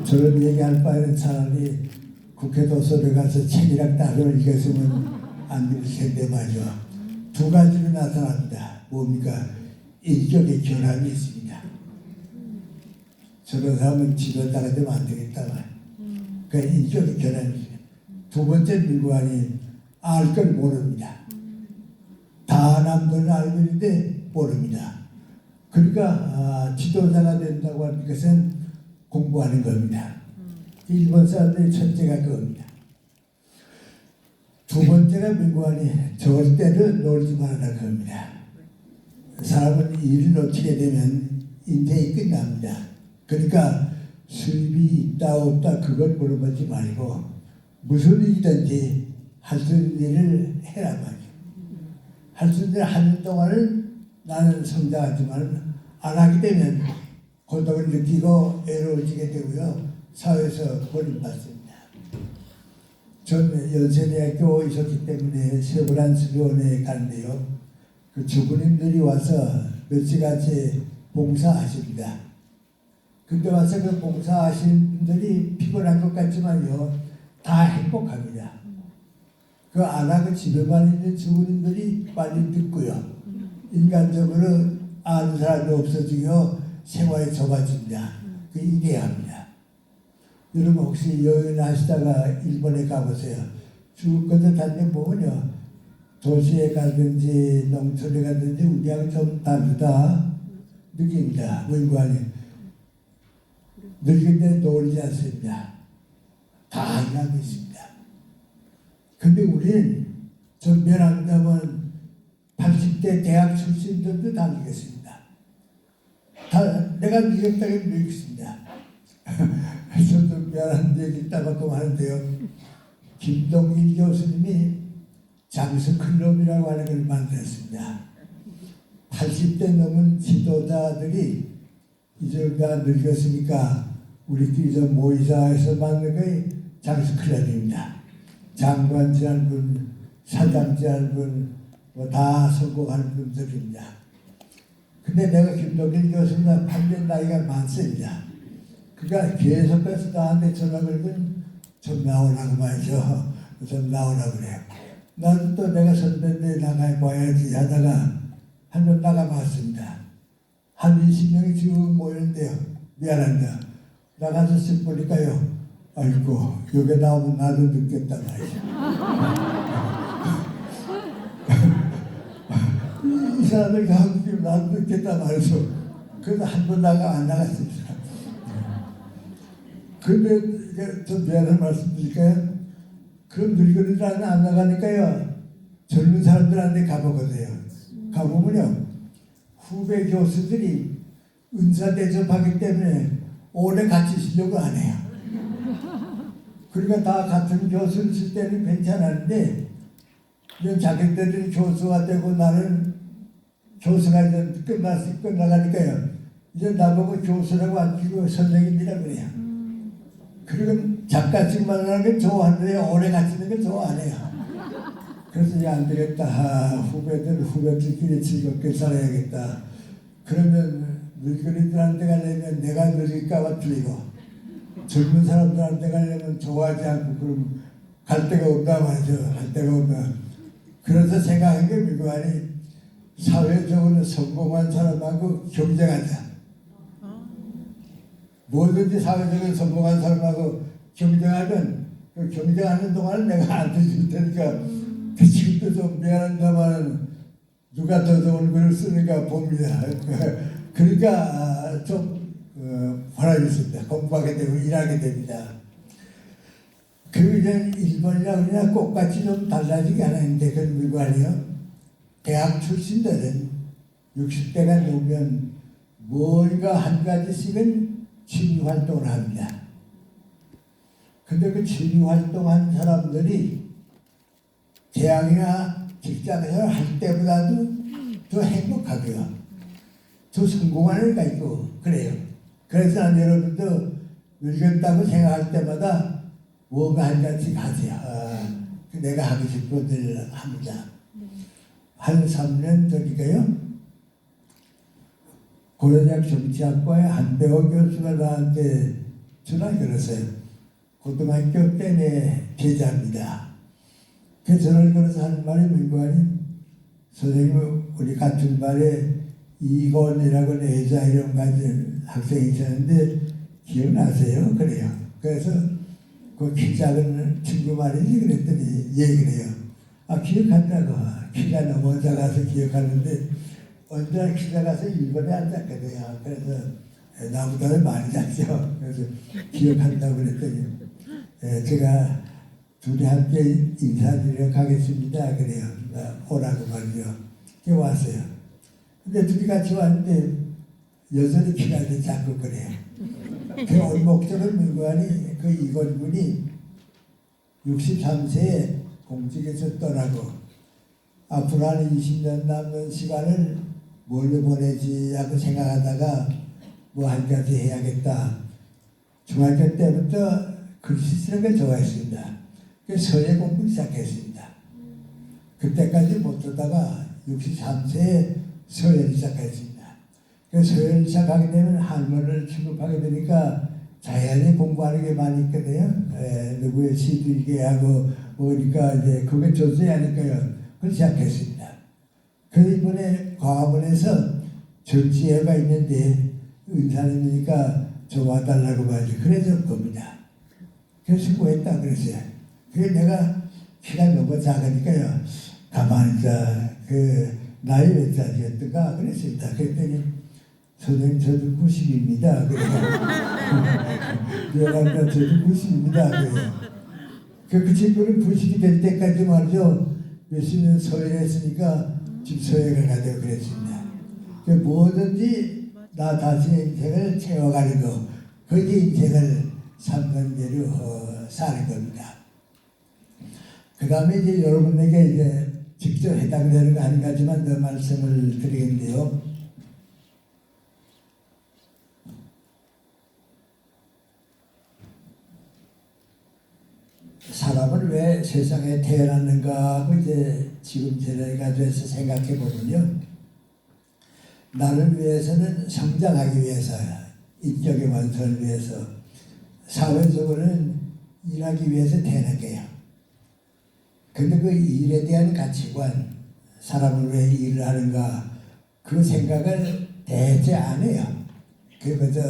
저런 얘기할 바에는 차라리 국회 도서관에 가서 책이랑 따로 읽었으면 안 될 텐데 말이죠. 두 가지로 나타납니다. 뭡니까? 인격의 결함이 있습니다. 저런 사람은 지도자가 되면 안 되겠다 말. 그 인격의 결함이 있습니다. 두 번째 민관이 알 걸 모릅니다. 다 남들은 알고 있는데 모릅니다. 그러니까 지도자가 된다고 하는 것은 공부하는 겁니다. 일본 사람들의 첫째가 그겁니다. 두 번째가 민관이 절대로 놀지 말아라 그겁니다. 사람은 일을 놓치게 되면 인생이 끝납니다. 그러니까 수입이 있다 없다 그걸 물어보지 말고 무슨 일이든지 할 수 있는 일을 해라 말이죠. 할 수 있는 일을 하는 동안은 나는 성장하지만 안 하게 되면 고독을 느끼고 외로워지게 되고요. 사회에서 버림받습니다. 전 연세대학교 있었기 때문에 세브란스병원에 갔는데요. 그 주부님들이 와서 몇 시간째 봉사하십니다. 근데 와서 그 봉사하시는 분들이 피곤한 것 같지만요. 다 행복합니다. 그 안 하고 집에만 있는 주부님들이 빨리 듣고요. 인간적으로 아는 사람이 없어지고 생활이 좁아진다. 그 이해합니다. 여러분 혹시 여행하시다가 일본에 가보세요. 쭉 건너다니면 보면요. 도시에 가든지 농촌에 가든지 우리하고 좀 다르다 느낍니다. 문관이. 늙은데 놀지 않습니다. 다 일하고 있습니다. 근데 우리는 전면한다면 80대 대학 출신들도 다 늙었습니다. 다 내가 늙었다고 늙었습니다. 저도 미안한 얘기 따먹고 하는데요. 김동일 교수님이 장수 클럽이라고 하는 걸 만들었습니다. 80대 넘은 지도자들이 이제 우리가 늙었으니까 우리끼리 좀 모이자 해서 만든 게 장수 클럽입니다. 장관 지한 분, 사장 지한 분, 뭐 다 성공하는 분들입니다. 근데 내가 김동일 교수보다 8년 나이가 많습니다. 그러니까 계속해서 나한테 전화 걸면 좀 나오라고 말이죠. 좀 나오라고 그래요. 나도 또 내가 선배인데 나가봐야지 하다가 한 번 나가봤습니다. 한 20명이 지금 모였는데요. 미안합니다. 나가서 쓱 보니까요. 아이고 여기 나오면 나도 늦겠다 말이죠. 이 사람들 가면 나도 늦겠다 말이죠. 그래서 한 번 안 나갔습니다. 근데 좀 미안한 말씀 드릴까요? 그럼 늙은이들한테 안 나가니까요. 젊은 사람들한테 가보거든요. 가보면요. 후배 교수들이 은사 대접하기 때문에 오래 같이 쉬려고 안 해요. 그러니까 다 같은 교수를 쓸 때는 괜찮았는데 이제 자기들이 교수가 되고 나는 교수가 이제 끝나가니까요. 이제 나보고 교수라고 안 주고 선생님이라고 그래요. 그리고 잠깐씩 만나는 걸 좋아하는데 오래 같이 있는 걸 좋아 안 해요. 그래서 이제 안 되겠다. 후배들끼리 즐겁게 살아야겠다. 그러면 늙은이들한테 가려면 내가 늙을까봐 틀리고 젊은 사람들한테 가려면 좋아하지 않고 그럼 갈 데가 없다 말이죠. 갈 데가 없다. 그래서 생각한 게 미국안이 사회적으로 성공한 사람하고 경쟁하자. 뭐든지 사회적으로 성공한 사람하고 경쟁하면 그 경쟁하는 동안은 내가 안 드실 테니까 지금도 좀 미안합니다만 누가 더 좋은 글을 쓰는가 봅니다. 그러니까 좀 보람이 있습니다. 공부하게 되고 일하게 됩니다. 그 이제 일본이나 우리나 똑같이 좀 달라지게 하는데 그건 미관이요. 대학 출신들은 60대가 넘으면 뭔가 한 가지씩은 취미 활동을 합니다. 근데 그 취미 활동한 사람들이 대학이나 직장에서 할 때보다도 더 행복하고요. 더 성공하는 애가 있고 그래요. 그래서 난 여러분도 늙었다고 생각할 때마다 뭔가 한 가지씩 하세요. 내가 하고 싶은 일 합니다. 한 3년 전이니까요. 고려대학 정치학과의 한배호 교수가 나한테 전화 걸었어요. 고등학교 때 내 제자입니다. 그 전화를 걸어서 하는 말이 뭔가 선생님 우리 같은 반에 이건이라고 애자 이름 가진 학생이 있었는데 기억나세요? 그래요. 그래서 그 키 작은 친구 말이지 그랬더니 예 그래요. 기억한다고. 키가 너무 작아서 기억하는데 언제나 키 작아서 일본에 앉았거든요. 그래서 나보다는 많이 작죠. 그래서 기억한다고 그랬더니 제가 둘이 함께 인사드리러 가겠습니다. 그래요. 오라고 말이죠. 왔어요. 근데 둘이 같이 왔는데 여전히 키가 작고 그래요. 그 온 목적은 누구하니 그 이건군이 63세에 공직에서 떠나고 앞으로 한 20년 남은 시간을 뭘로 보내지 하고 생각하다가 뭐 한 가지 해야겠다. 중학교 때부터 글씨 쓰는 걸 좋아했습니다. 그래서 서예 공부 시작했습니다. 그때까지 못 듣다가 63세에 서예를 시작했습니다. 그래서 서예를 시작하게 되면 한문을 취급하게 되니까 자연히 공부하는 게 많이 있거든요. 누구의 시도 읽게 하고 뭐니까 이제 그게 조서야 하니까요. 그걸 시작했습니다. 그래서 이번에 과학원에서 전시회가 있는데 은사님이니까 좀 와달라고 봐야지. 그래서 겁니다. 그래서 수고했다 그랬어요. 그래 내가 키가 너무 작으니까요. 가만히 그 나이 몇 살이었던가 그랬습니다. 그랬더니 선생님 저도 90입니다. 그래요. 미안합니다. 저도 90입니다. 그래요. 그 친구는 90이 될 때까지 말이죠. 몇십 년 서열했으니까 지금 서열을 가되고 그랬습니다. 그 뭐든지 나 자신의 인생을 채워가는 거, 그게 인생을 삼는 대로 사는 겁니다. 그 다음에 이제 여러분에게 이제 직접 해당되는 거 아닌가 하지만 더 말씀을 드리겠는데요. 사람을 왜 세상에 태어났는가 하고 이제 지금 세대가 돼서 생각해 보면요. 나를 위해서는 성장하기 위해서야. 인격의 완성을 위해서. 사회적으로는 일하기 위해서 태어난 거예요. 근데 그 일에 대한 가치관, 사람을 왜 일을 하는가, 그 생각을 대체 안 해요. 그래서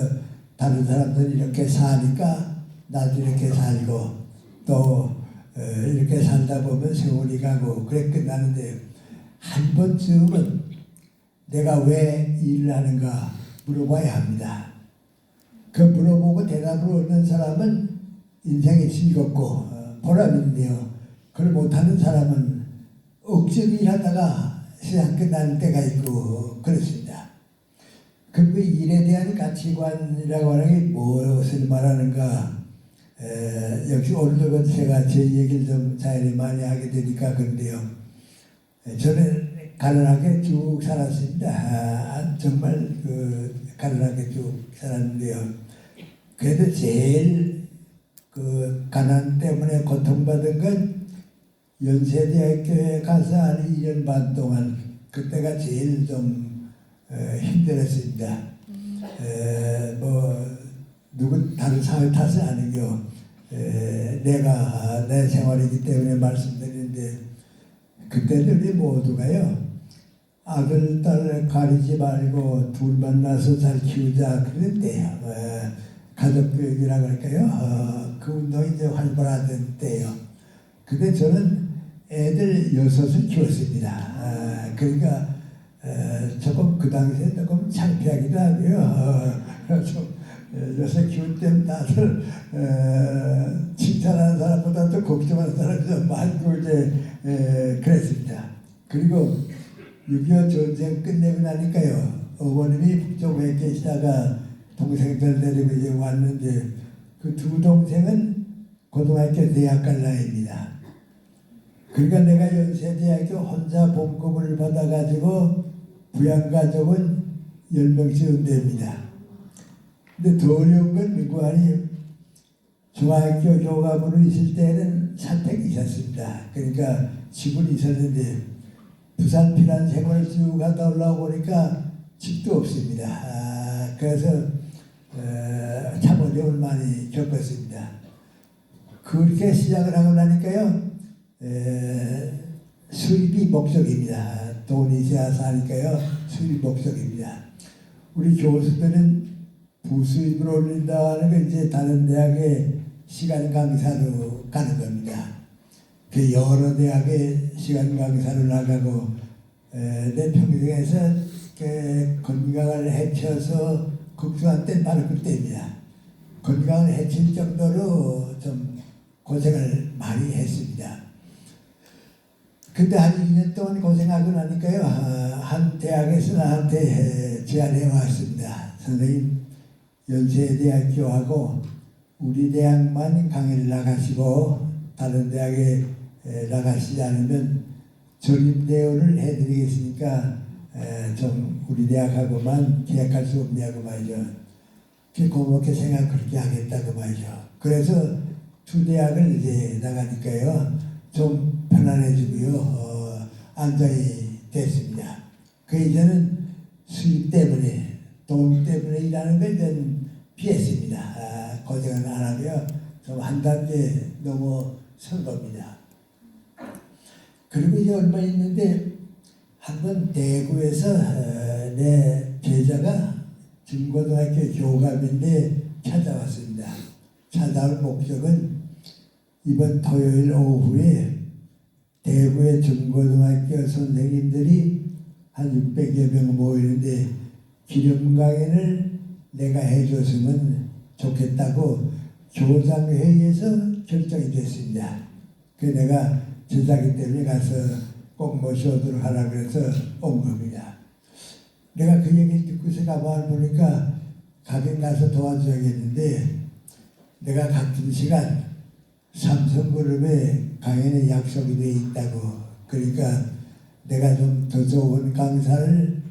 다른 사람들이 이렇게 사니까 나도 이렇게 살고 또 이렇게 살다 보면 세월이 가고 그래 끝나는데 한 번쯤은 내가 왜 일을 하는가 물어봐야 합니다. 그 물어보고 대답을 얻는 사람은 인생이 즐겁고 보람인데요. 그걸 못하는 사람은 억지로 일하다가 시간 끝나는 때가 있고 그렇습니다. 그 일에 대한 가치관이라고 하는 게 무엇을 말하는가? 역시 오늘도 제가 제 얘기를 좀 자연히 많이 하게 되니까 그런데요. 저는 가난하게 쭉 살았습니다. 정말 가난하게 쭉 살았는데요. 그래도 제일 그 가난 때문에 고통받은 건 연세대학교에 가서 한 2년 반 동안 그때가 제일 좀 힘들었습니다. 뭐 누구 다른 사회 탓은 아니고 내가 내 생활이기 때문에 말씀드리는데 그때는 우리 모두가요 아들 딸 가리지 말고 둘 만나서 잘 키우자 그런 때요. 가족교육이라고 할까요? 그 운동이 이제 활발하던 때요. 근데 저는 애들 6을 키웠습니다. 그러니까 조금 그 당시에 조금 창피하기도 하고요. 좀 6 키울 때는 다들 칭찬하는 사람보다도 걱정하는 사람이 좀 많고 이제 그랬습니다. 그리고 6.25 전쟁 끝내고 나니까요. 어머님이 북쪽에 계시다가 동생들 데리고 이제 왔는데 그 두 동생은 고등학교 대학 갈 나이입니다. 그러니까 내가 연세대학교 혼자 봉급을 받아가지고 부양가족은 10명씩 응대입니다. 근데 더 어려운 건 누구하니 중학교 교감으로 있을 때는 사택이 있었습니다. 그러니까 집은 있었는데 부산 피난 생활을 쭉 갔다 올라오고 보니까 집도 없습니다. 그래서 참 어려움을 많이 겪었습니다. 그렇게 시작을 하고 나니까요. 수입이 목적입니다. 돈이 있어야 사니까요. 수입이 목적입니다. 우리 교수들은 부수입을 올린다는 건 이제 다른 대학에 시간 강사로 가는 겁니다. 그 여러 대학에 시간 강사로 나가고 내 평생에서 건강을 해쳐서 극소한 때 바로 그때입니다. 건강을 해칠 정도로 좀 고생을 많이 했습니다. 근데 한 2년 동안 고생하고 나니까요. 한 대학에서 나한테 제안해 왔습니다. 선생님 연세대학교하고 우리 대학만 강의를 나가시고 다른 대학에 나가시지 않으면 전임대우를 해드리겠으니까 좀 우리 대학하고만 계약할 수 없냐고 말이죠. 고맙게 생각 그렇게 하겠다고 말이죠. 그래서 두 대학을 이제 나가니까요. 좀 편안해지고요. 안정이 됐습니다. 그 이제는 수입 때문에 돈 때문에 일하는 걸 이제는 피했습니다. 고생을 안 하고요. 좀 한 단계 넘어선 겁니다. 그리고 이제 얼마 있는데 한번 대구에서 내 제자가 중고등학교 교감인데 찾아왔습니다. 찾아올 목적은 이번 토요일 오후에 대구의 중고등학교 선생님들이 한 600여 명 모이는데 기념 강연을 내가 해줬으면 좋겠다고 교장회의에서 결정이 됐습니다. 그 내가 제자기 때문에 가서 꼭 모셔오도록 하라고 해서 온 겁니다. 내가 그 얘기 듣고서 가만히 보니까 가긴 가서 도와줘야겠는데 내가 같은 시간 삼성그룹에 강연에 약속이 돼 있다고, 그러니까 내가 좀 더 좋은 강사를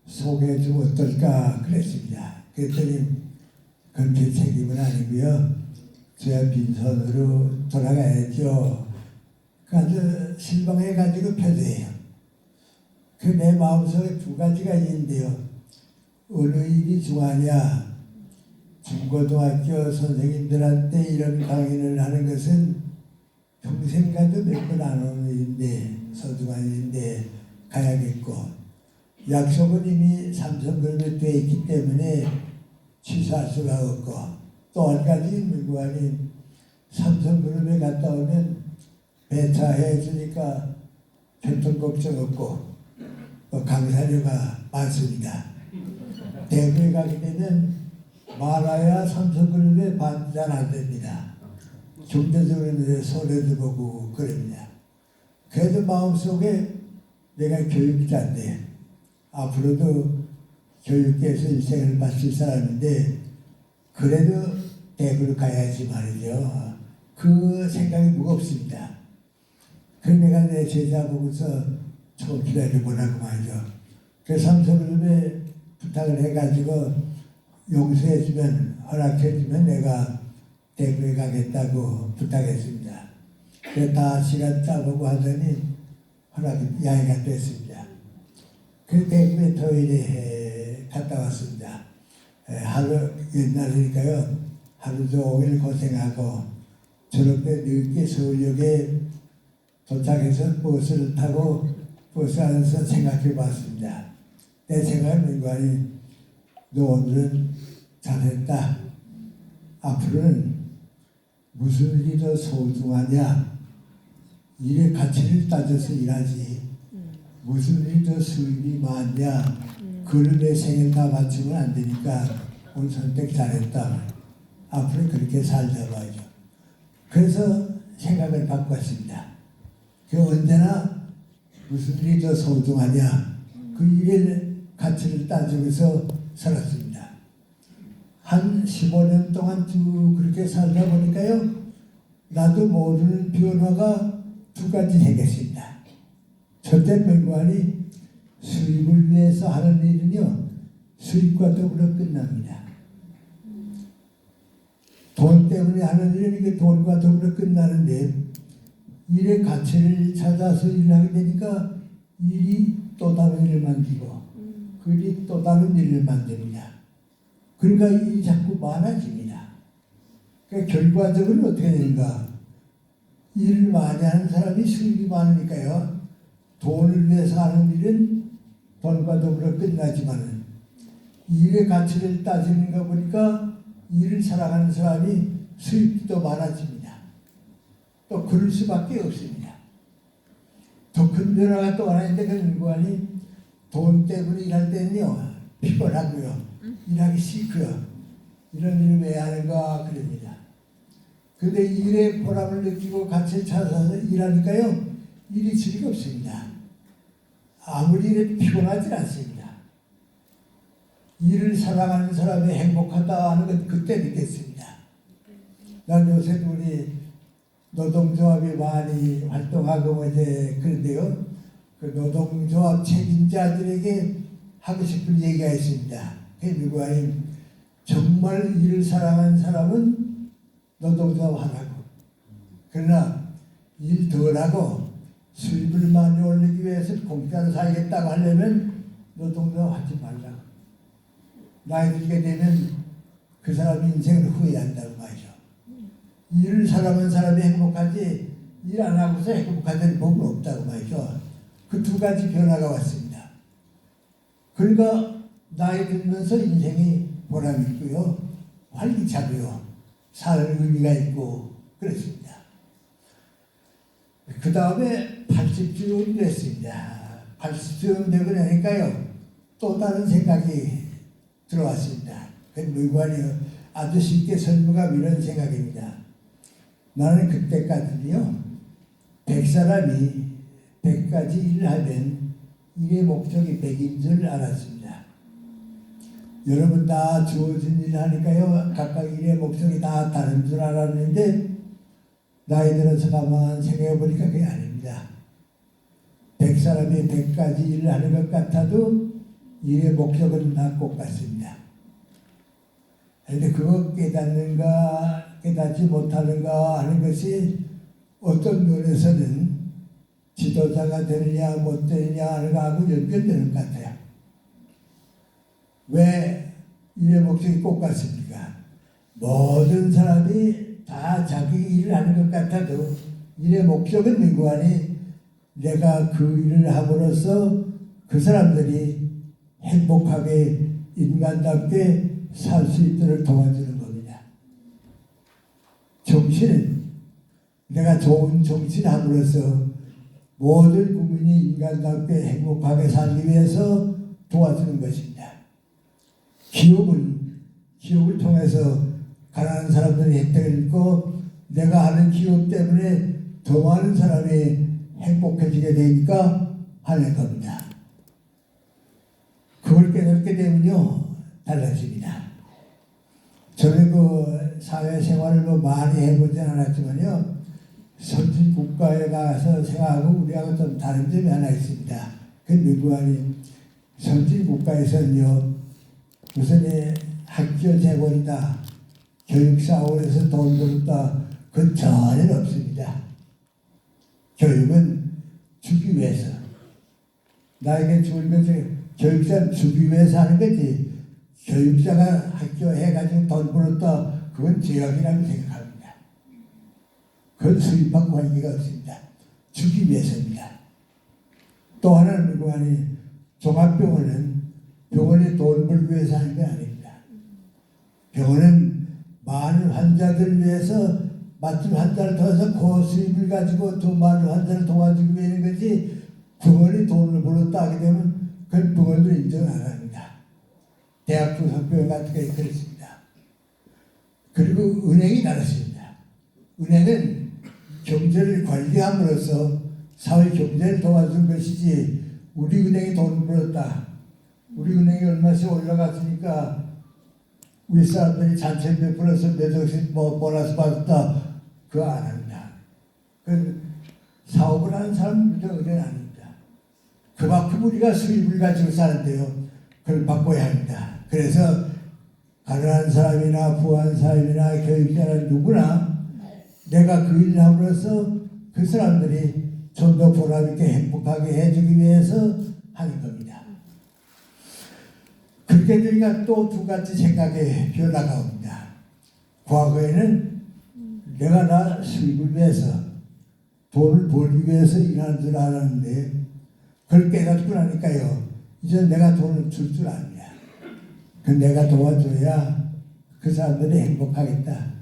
소개해 주면 어떨까 그랬습니다. 그랬더니 그건 제 책임은 아니고요. 제가 빈손으로 돌아가야죠. 아주 실망해가지고 표대해요. 그 내 마음속에 두 가지가 있는데요. 어느 일이 중하냐. 중고등학교 선생님들한테 이런 강의를 하는 것은 평생 가도 몇 번 안 오는 일인데, 소중한 일인데 가야겠고, 약속은 이미 삼성그룹에 돼 있기 때문에 취소할 수가 없고, 또 한 가지 물건이 삼성그룹에 갔다 오면 배차해 주니까 교통 걱정 없고 또 강사료가 많습니다. 대구에 가게 되면 많아야 삼성그룹에 반잔 안 됩니다. 경제적으로 손해도 보고 그럽니다. 그래도 마음속에 내가 교육자인데 앞으로도 교육계에서 일생을 마칠 사람인데 그래도 대구를 가야지 말이죠. 그 생각이 무겁습니다. 그 내가 내 제자 보고서 좀 기다려보라고 말이죠. 그 삼성그룹에 부탁을 해가지고 용서해주면, 허락해주면 내가 대구에 가겠다고 부탁했습니다. 그래서 다 시간 짜보고 하더니 야기가 됐습니다. 그 대구에 토요일에 갔다 왔습니다. 하루, 옛날이니까요. 하루 종일 고생하고 저녁 때 늦게 서울역에 도착해서 버스를 타고 버스 안에서 생각해 봤습니다. 내 생각은 인간이 너 오늘은 잘했다. 앞으로는 무슨 일이 더 소중하냐. 일의 가치를 따져서 일하지. 무슨 일이 더 수입이 많냐. 그걸 내 생일 다 맞추면 안 되니까 오늘 선택 잘했다. 앞으로 그렇게 살자 봐야죠. 그래서 생각을 바꿨습니다. 그 언제나 무슨 일이 더 소중하냐. 그 일의 가치를 따지면서 살았습니다. 한 15년 동안 쭉 그렇게 살다 보니까요. 나도 모르는 변화가 두 가지 생겼습니다. 첫째 명관이 수입을 위해서 하는 일은요. 수입과 더불어 끝납니다. 돈 때문에 하는 일은 이게 돈과 더불어 끝나는데 일의 가치를 찾아서 일하게 되니까 일이 또 다른 일을 만들고 그 일이 또 다른 일을 만듭니다. 그러니까 일이 자꾸 많아집니다. 그러니까 결과적으로 어떻게 되는가? 일을 많이 하는 사람이 수입이 많으니까요. 돈을 위해서 하는 일은 돈과 더불어 끝나지만 일의 가치를 따지는 거 보니까 일을 사랑하는 사람이 수입이 더 많아집니다. 또 그럴 수밖에 없습니다. 더 큰 변화가 또 하나 있는데 그 인간이 돈 때문에 일할 때는요 피곤하고요 일하기 싫고요 이런 일을 왜 하는가 그럽니다. 그런데 일의 보람을 느끼고 가치를 찾아서 일하니까요 일이 즐겁습니다. 아무리 일해도 피곤하지 않습니다. 일을 사랑하는 사람이 행복하다 하는 건 그때 느꼈습니다. 난 요새 우리 노동조합이 많이 활동하고 이제 그런데요. 그 노동조합 책임자들에게 하고 싶은 얘기가 있습니다. 그 누구와인 정말 일을 사랑하는 사람은 노동조합 하라고. 그러나 일 덜하고 수입을 많이 올리기 위해서 공짜로 살겠다고 하려면 노동조합 하지 말라고. 나이 들게 되면 그 사람이 인생을 후회한다고 말이죠. 일을 사랑하는 사람이 행복하지 일 안 하고서 행복하다는 법은 없다고 말이죠. 그 두 가지 변화가 왔습니다. 그러니까 나이 들면서 인생이 보람 있고요, 활기차고요, 살 의미가 있고 그렇습니다. 그 다음에 80쯤 됐습니다. 80쯤 되고 나니까요, 또 다른 생각이 들어왔습니다. 그 물관이요, 아주 쉽게 설명하면 이런 생각입니다. 나는 그때까지요, 100사람이 100가지 일을 하면 일의 목적이 100인 줄 알았습니다. 여러분 다 주어진 일을 하니까요, 각각 일의 목적이 다 다른 줄 알았는데, 나이 들어서 가만 생각해 보니까 그게 아닙니다. 100사람이 100가지 일을 하는 것 같아도 일의 목적은 다 똑같습니다. 그런데 그거 깨닫는가 깨닫지 못하는가 하는 것이 어떤 면에서는 지도자가 되느냐 못 되느냐 하는 거하고 연결되는 것 같아요. 왜 일의 목적이 똑같습니까? 모든 사람이 다 자기 일을 하는 것 같아도 일의 목적은 민구하니 내가 그 일을 함으로써 그 사람들이 행복하게 인간답게 살 수 있도록 도와주는 겁니다. 정신은 내가 좋은 정신 함으로써 모든 국민이 인간답게 행복하게 살기 위해서 도와주는 것입니다. 기업을 통해서 가난한 사람들이 혜택을 입고 내가 하는 기업 때문에 더 많은 사람이 행복해지게 되니까 하는 겁니다. 그걸 깨닫게 되면요, 달라집니다. 저는 그 사회생활을 많이 해보진 않았지만요, 선진 국가에 가서 생각하고 우리하고 좀 다른 점이 하나 있습니다. 그 미국이 선진 국가에서는요, 무슨 학교 재벌이다, 교육사원에서 돈 벌었다, 그건 전혀 없습니다. 교육은 주기 위해서, 나에게 주는 것은 교육자는 주기 위해서 하는 거지, 교육자가 학교 해가지고 돈 벌었다, 그건 죄악이라고 생각합니다. 그건 수입하고 관계가 없습니다. 주기 위해서입니다. 또 하나는 미국안이 종합병원은 병원이 돈 벌기 위해서 하는 게 아닙니다. 병원은 많은 환자들을 위해서 마침 환자를 도와서 고수입을 가지고 더 많은 환자를 도와주기 위해 하는 거지, 병원이 돈을 벌었다 하게 되면 그건 병원도 인정을 안 합니다. 대학 부속병원 같은 게 그렇습니다. 그리고 은행이 다르습니다. 은행은 경제를 관리함으로써 사회 경제를 도와준 것이지, 우리 은행이 돈을 벌었다, 우리 은행이 얼마씩 올라갔으니까 우리 사람들이 잔체 베풀어서 몇 억씩 보너스 받았다, 그거 안 합니다. 그 사업을 하는 사람은 은행 아닙니다. 그만큼 우리가 수입을 가지고 사는데요, 그걸 바꿔야 합니다. 그래서 가난한 사람이나 부한 사람이나 교육자나 누구나 내가 그 일을 함으로써 그 사람들이 좀 더 보람있게 행복하게 해주기 위해서 하는 겁니다. 그렇게 되니까 또 두 가지 생각의 변화가 옵니다. 과거에는 내가 나 수입을 위해서, 돈을 벌기 위해서 일하는 줄 알았는데, 그걸 깨닫고 나니까요, 이제 내가 돈을 줄 줄 압니다. 그 내가 도와줘야 그 사람들이 행복하겠다.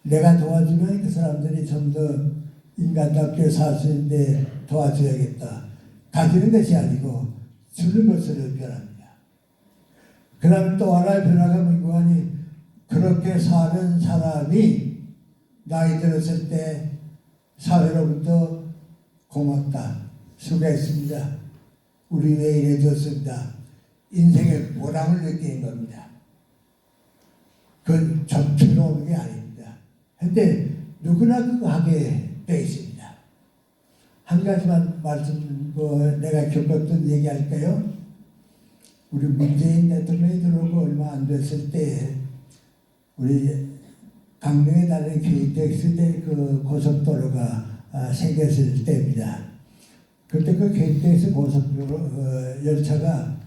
내가 도와주면 그 사람들이 좀 더 인간답게 살 수 있는데 도와줘야겠다. 가지는 것이 아니고 주는 것으로 변합니다. 그 다음에 또 하나의 변화가 뭐니, 그렇게 사는 사람이 나이 들었을 때 사회로부터 고맙다, 수고했습니다, 우리 왜 이래줬습니다, 인생의 보람을 느끼는 겁니다. 그건 점치러 오는 게 아닙니다. 근데 누구나 그거 하게 되어 있습니다. 한 가지만 내가 겪었던 얘기 할까요? 우리 문재인 대통령이 들어오고 얼마 안 됐을 때, 우리 강릉에 다니는 KTX 그 고속도로가 생겼을 때입니다. 그때 그 KTX 고속도로 열차가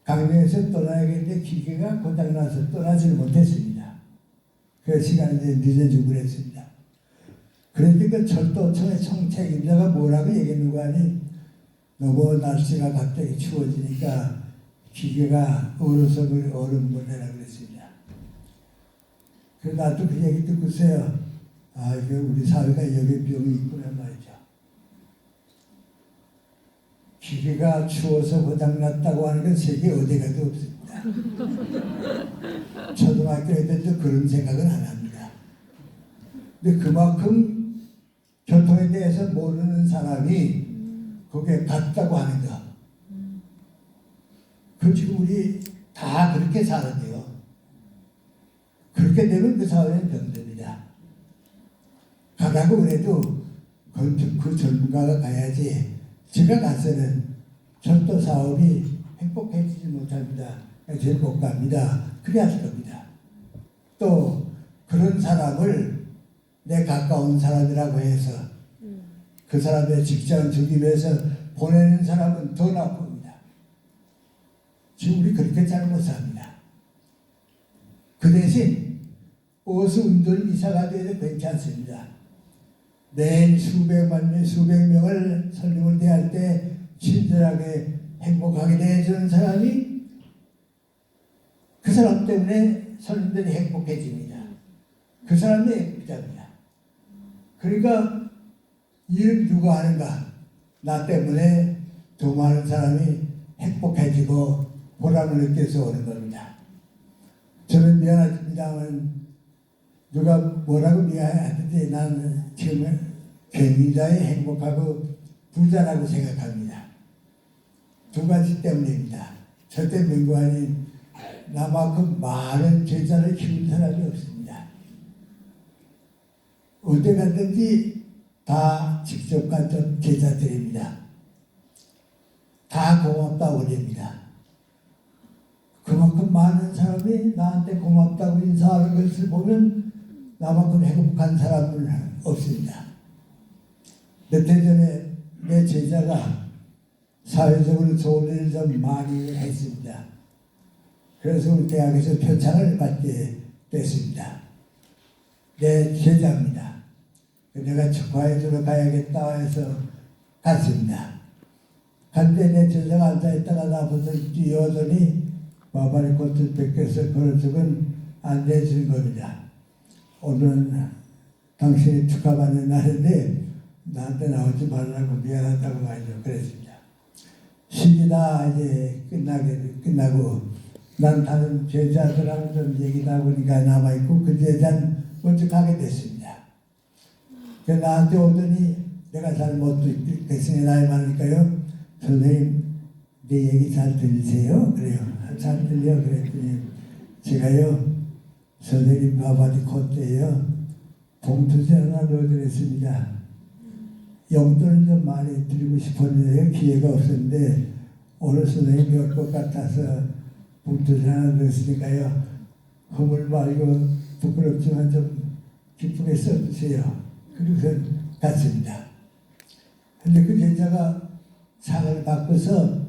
강릉에서 떠나야겠는데 기계가 고장나서 떠나지를 못했습니다. 그 시간이 이제 늦어지고 그랬습니다. 그러니까 그 철도청의 총책임자가 뭐라고 얘기했는 거 아니, 너무 날씨가 갑자기 추워지니까 기계가 어른성을 어른보내라고 그랬습니다. 그래서 나도 그 얘기 듣고서요. 아, 이게 우리 사회가 여기 병이 있구나 말이죠. 기계가 추워서 고장났다고 하는 건 세계 어디 가도 없습니다. 초등학교 애들도 그런 생각은 안 합니다. 근데 그만큼 교통에 대해서 모르는 사람이 그게 같다고 하는 거. 그 지금 우리 다 그렇게 살아요. 그렇게 되면 그 사회는 병듭니다. 가라고 그래도 그 전문가가 가야지. 제가 가서는 철도 사업이 행복해지지 못합니다. 제일 못 갑니다. 그래 할 겁니다. 또 그런 사람을 내 가까운 사람이라고 해서 그 사람의 직장 죽이면서 보내는 사람은 더 나쁩니다. 지금 우리 그렇게 잘못 삽니다. 그 대신 어서 운전 이사가 돼도 괜찮습니다. 매일 수백만 명, 수백 명을 설립을 대할 때 친절하게 행복하게 대해주는 사람이 그 사람 때문에 설립들이 행복해집니다. 그 사람이 행복자입니다. 그러니까 일을 누가 하는가? 나 때문에 더 많은 사람이 행복해지고 보람을 느껴서 오는 겁니다. 저는 미안합니다만 누가 뭐라고 미안하든지 나는 지금 굉장히 행복하고 부자라고 생각합니다. 두 가지 때문입니다. 절대 명관이 나만큼 많은 제자를 키운 사람이 없습니다. 어디 갔든지 다 직접 간접 제자들입니다. 다 고맙다고 그럽니다. 그만큼 많은 사람이 나한테 고맙다고 인사하는 것을 보면 나만큼 행복한 사람은 없습니다. 몇 해 전에 내 제자가 사회적으로 좋은 일을 좀 많이 했습니다. 그래서 우리 대학에서 표창을 받게 됐습니다. 내 제자입니다. 내가 축하해주러 가야겠다 해서 갔습니다. 간데 내 제자가 앉아있다가 나부터 뛰어오더니 마발의 꽃을 뺏겨서 그런쪽은 안 내주는 겁니다. 오늘은 당신이 축하받는 날인데 나한테 나오지 말라고 미안하다고 말이죠. 그랬습니다. 시기 다 이제 끝나고 난 다른 제자들하고 좀 얘기다 보니까 남아있고 그 제자는 먼저 가게 됐습니다. 그래서 나한테 오더니 내가 잘 못 듣겠으니 나이 많으니까요. 선생님 내 얘기 잘 들리세요? 그래요. 잘 들려. 그랬더니 제가요 선생님 마바디 콧대에요 봉투지 하나 넣어드렸습니다. 용돈을 좀 많이 드리고 싶었는데 기회가 없었는데 오늘 선생님 배울 것 같아서 봉투지 하나 넣었으니까요 허물 말고 부끄럽지만 좀 기쁘게 써주세요. 그리고서 갔습니다. 근데 그 제자가 상을 받고서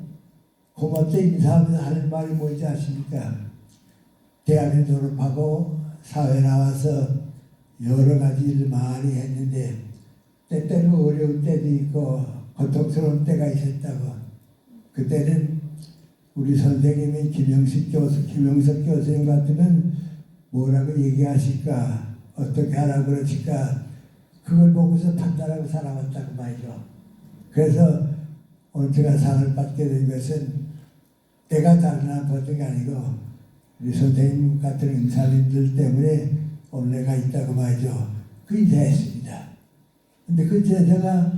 고맙게 인사하면서 하는 말이 뭔지 아십니까? 대학을 졸업하고 사회 나와서 여러 가지 일을 많이 했는데 때때로 어려운 때도 있고 고통스러운 때가 있었다고. 그때는 우리 선생님인 김영석 교수님 같으면 뭐라고 얘기하실까 어떻게 하라고 그러실까 그걸 보고서 판단하고 살아왔다고 말이죠. 그래서 오늘 제가 상을 받게 된 것은 내가 잘난 것이 아니고 우리 선생님 같은 은사님들 때문에 오늘 내가 있다고 말이죠. 그 인사했습니다. 근데 그 제자가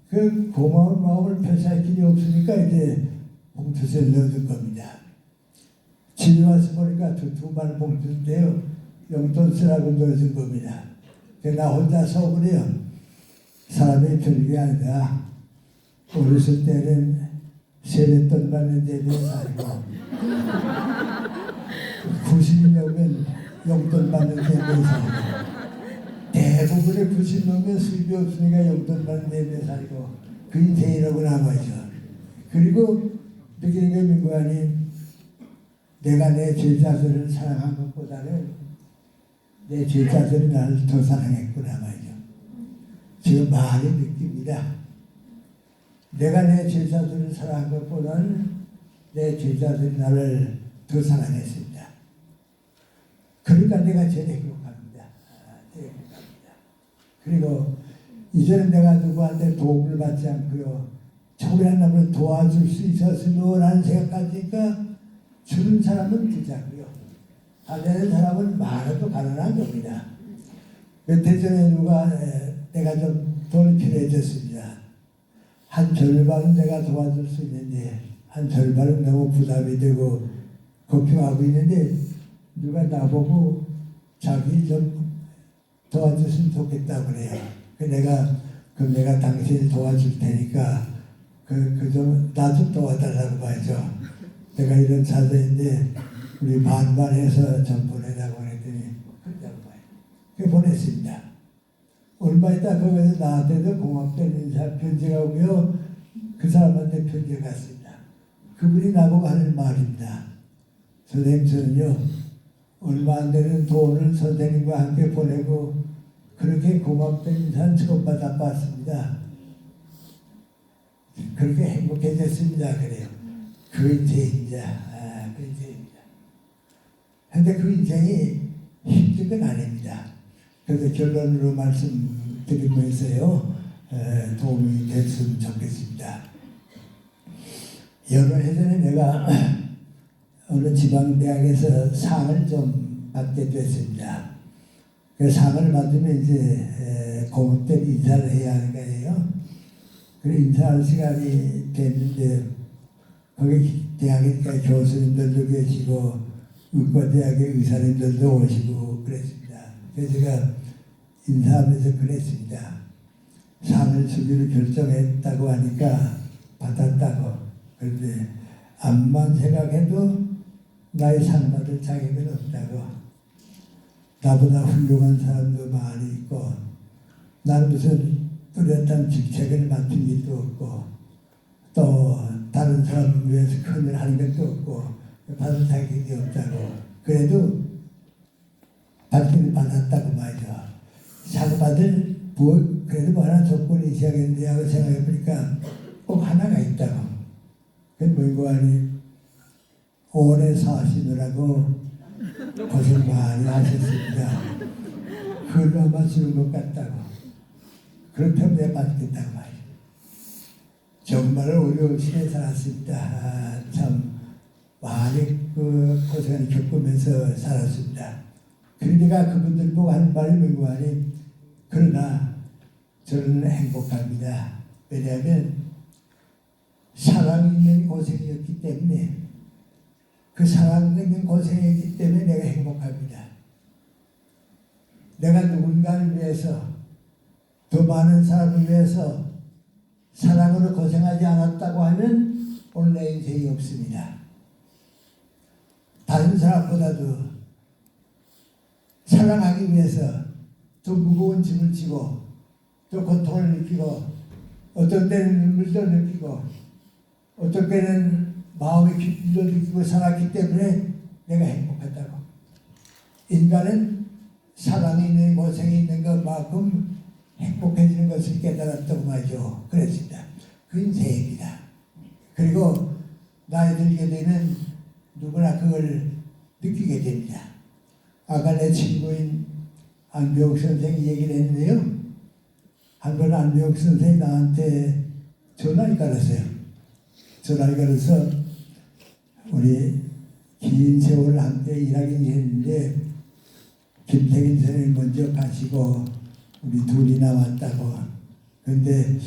그 고마운 마음을 표시할 길이 없으니까 이제 봉투를 넣어준 겁니다. 집에 와서 보니까 두발 봉투인데요. 용돈 쓰라고 넣어준 겁니다. 나 혼자 속으로요. 사람이 별게 아니라 어렸을 때는 세뱃돈 받는 데도 살고 90이 넘으면 용돈 받는 데도 살고 대부분의 90 넘으면 수입이 없으니까 용돈 받는 데도 살고 그 인생이라고 남아있어. 그리고 느끼는 게 민구아니 내가 내 제자들을 사랑한 것보다는 내 제자들이 나를 더 사랑했구나 말이죠. 지금 많이 느낍니다. 내가 내 제자들을 사랑한 것보다는 내 제자들이 나를 더 사랑했습니다. 그러니까 내가 제일 행복합니다. 제일 행복합니다. 그리고 이제는 내가 누구한테 도움을 받지 않고요, 조그만 남을 도와줄 수 있었으면 하는 생각하니까 주는 사람은 주자고요, 가난한 사람은 말아도 가난한 겁니다. 며칠 전에 내가 좀 돈이 필요해졌습니다. 한 절반은 내가 도와줄 수 있는데 한 절반은 너무 부담이 되고 걱정하고 있는데 누가 나보고 자기 좀 도와줬으면 좋겠다고 그래요. 그럼 내가 당신을 도와줄 테니까 나 좀 도와달라고 말이죠. 내가 이런 사정인데 우리 반반 해서 좀 보내라고 했더니 그러자고 말이죠. 그 보냈습니다. 얼마 있다 거기서 나한테도 고맙다는 인사 편지가 오고요, 그 사람한테 편지가 갔습니다. 그분이 나보고 하는 말입니다. 선생님, 저는요 얼마 안 되는 돈을 선생님과 함께 보내고 그렇게 고맙다는 인사는 처음 받아봤습니다. 그렇게 행복해졌습니다. 그래요. 그 인생입니다. 그 인생입니다. 근데 그 인생이 힘든 건 아닙니다. 그래서 결론으로 말씀드리면서요, 도움이 됐으면 좋겠습니다. 여러 해 전에 내가 어느 지방대학에서 상을 좀 받게 됐습니다. 그 상을 받으면 이제 고급 인사를 해야 하는 거예요. 그 인사할 시간이 됐는데 거기 대학이니까 교수님들도 계시고 의과대학의 의사님들도 오시고 그랬습니다. 그래서 제가 인사하면서 그랬습니다. 상을 주기로 결정했다고 하니까 받았다고. 그런데 암만 생각해도 나의 상 받을 자격은 없다고. 나보다 훌륭한 사람도 많이 있고 나는 무슨 뚜렷한 직책을 맡은 일도 없고 또 다른 사람을 위해서 큰일 하는 것도 없고 받을 자격이 없다고. 그래도 받기를 받았다고 말이죠. 상 받을 그래도 뭐 하나 조건이 있어야겠는데 하고 생각해 보니까 꼭 하나가 있다고. 그게 뭔가 하니 오래 사시느라고 고생 많이 하셨습니다. 그걸 아마 주는 것 같다고. 그렇다면 내가 받겠다고 말이죠. 정말 어려운 시대에 살았습니다. 참 많이 고생을 겪으면서 살았습니다. 그러니까 그분들 보고 하는 말이 뭔가 하니 그러나 저는 행복합니다. 왜냐하면 사랑이 있는 고생이었기 때문에 그 사랑 있는 고생이었기 때문에 내가 행복합니다. 내가 누군가를 위해서 더 많은 사람을 위해서 사랑으로 고생하지 않았다고 하면 오늘 내 인생이 없습니다. 다른 사람보다도 사랑하기 위해서 더 무거운 짐을 지고 또 고통을 느끼고 어떤 때는 눈물도 느끼고 어떤 때는 마음의 기쁨도 느끼고 살았기 때문에 내가 행복하다고. 인간은 사랑이 있는 고생이 있는 것만큼 행복해지는 것을 깨달았다고 말이죠. 그랬습니다. 그 인생입니다. 그리고 나이 들게 되면 누구나 그걸 느끼게 됩니다. 아까 내 친구인 안병욱 선생이 얘기를 했는데요. 한 번 안병욱 선생이 나한테 전화를 걸었어요. 전화를 걸어서 우리 긴 세월을 함께 일하긴 했는데 김태균 선생님 먼저 가시고 우리 둘이 남았다고. 근데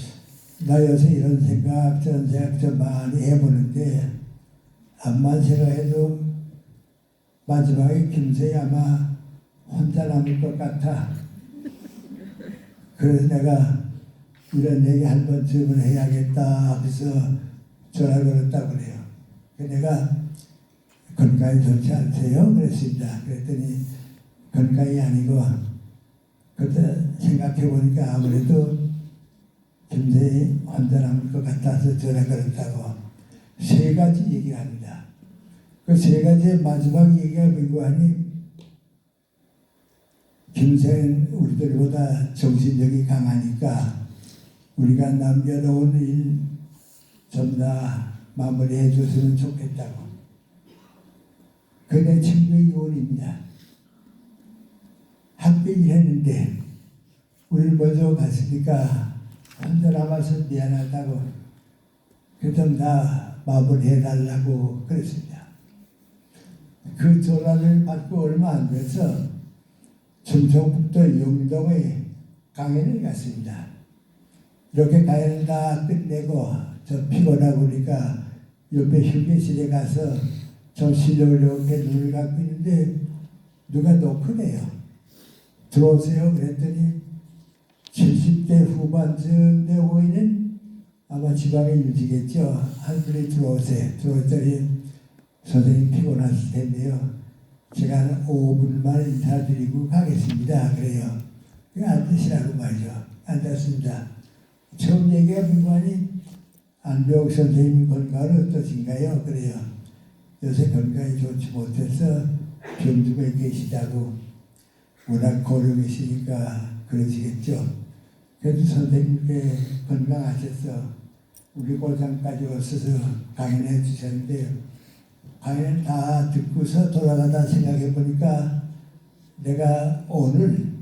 나 요새 이런 생각 저런 생각 좀 많이 해보는데 암만 생각해도 마지막에 김선생이 아마 혼자 남을 것 같아. 그래서 내가 이런 얘기 한 번쯤은 해야겠다 하면서 전화를 걸었다고 그래요. 내가 건강이 좋지 않으세요? 그랬습니다. 그랬더니 건강이 아니고 그때 생각해 보니까 아무래도 김선생이 혼자 남을 것 같아서 전화 걸었다고 세 가지 얘기를 합니다. 그 세 가지의 마지막 얘기가 뭔고 하니 김선생은 우리들보다 정신력이 강하니까 우리가 남겨놓은 일 전부 다 마무리해 줬으면 좋겠다고. 그내 친구의 요원입니다. 함께 일했는데 우리를 먼저 갔으니까 혼자 남아서 미안하다고 그래도 나 마무리해달라고 그랬습니다. 그 전화를 받고 얼마 안 돼서 충청북도 영동의 강연을 갔습니다. 이렇게 강연을 다 끝내고 저 피곤하고 그러니까 옆에 휴게실에 가서 저 쉬려고 이렇게 눈을 감고 있는데 누가 노크네요. 들어오세요. 그랬더니 70대 후반쯤 돼 보이는 아마 지방의 유지겠죠. 한 분이 들어오더니 선생님 피곤하실 텐데요. 제가 한 5분만 인사드리고 가겠습니다. 그래요. 앉으시라고 말이죠. 앉았습니다. 처음 얘기가 민관이 안병 선생님 건강은 어떠신가요? 그래요. 요새 건강이 좋지 못해서 병중에 계시다고. 워낙 고령이시니까 그러시겠죠. 그래도 선생님께 건강하셔서 우리 고장까지 오셔서 강연해 주셨는데요. 강연을 다 듣고서 돌아가다 생각해 보니까 내가 오늘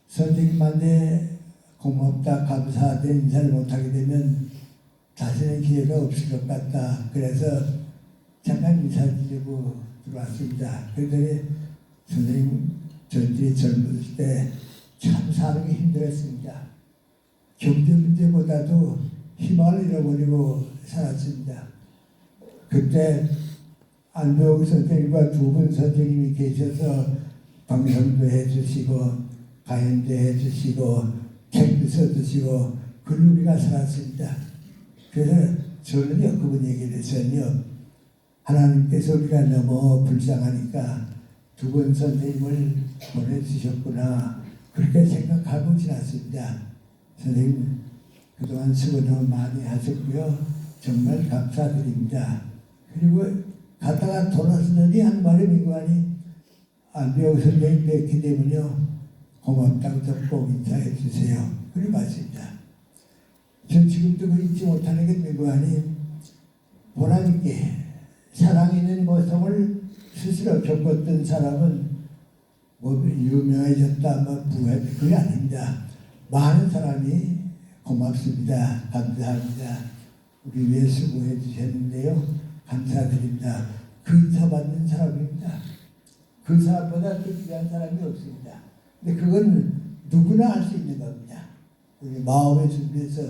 선생님한테 고맙다 감사하다 인사를 못하게 되면 다시는 기회가 없을 것 같다. 그래서 잠깐 인사드리려고 들어왔습니다. 그랬더니 선생님 저희들이 젊었을 때 참 사는 게 힘들었습니다. 경제 문제보다도 희망을 잃어버리고 살았습니다. 그때 안병 선생님과 두 분 선생님이 계셔서 방송도 해주시고 강연도 해주시고 책도 써주시고 그걸 우리가 살았습니다. 그래서 저는요 그분 얘기를 해서요 하나님께서 우리가 너무 불쌍하니까 두 분 선생님을 보내주셨구나 그렇게 생각하고 지났습니다. 선생님 그동안 수고 너무 많이 하셨고요. 정말 감사드립니다. 그리고 갔다가 돌아서더니 한 말이 민관이 안병 선생님 뵙게 되면요 고맙다고 좀 꼭 인사해 주세요. 그래 맞습니다. 전 지금도 그 잊지 못하는 게 민관이 보람있게 사랑 있는 모습을 스스로 겪었던 사람은 뭐 유명해졌다 뭐 부해 그게 아닙니다. 많은 사람이 고맙습니다. 감사합니다. 우리 위해 수고해 주셨는데요. 감사드립니다. 그 인사 받는 사람입니다. 그 사람보다 더 귀한 사람이 없습니다. 근데 그건 누구나 할 수 있는 겁니다. 우리 마음의 준비에서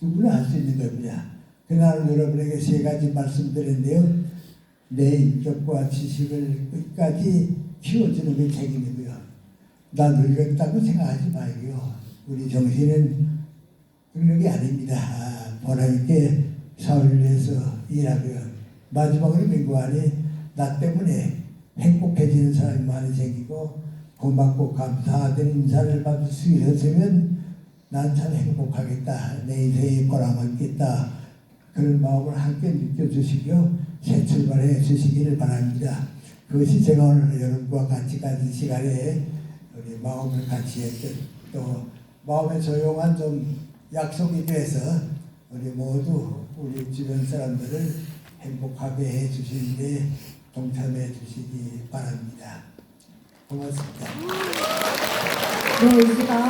누구나 할 수 있는 겁니다. 그날 여러분에게 세 가지 말씀드렸는데요. 내 인격과 지식을 끝까지 키워주는 게 책임이고요. 나 늙었다고 생각하지 말고요. 우리 정신은 능력이 아닙니다. 보람있게 사회를 위해서 일하고요. 마지막으로 민구하니 나 때문에 행복해지는 사람이 많이 생기고 고맙고 감사하는 인사를 받을 수 있었으면 난 참 행복하겠다. 내 인생에 보람있겠다. 그런 마음을 함께 느껴주시고요. 새 출발해 주시기를 바랍니다. 그것이 제가 오늘 여러분과 같이 가진 시간에 우리 마음을 같이 했던 또 마음의 조용한 좀 약속이 돼서 우리 모두 우리 주변 사람들을 행복하게 해 주시는데 동참해 주시기 바랍니다. 고맙습니다. 네, 이 시간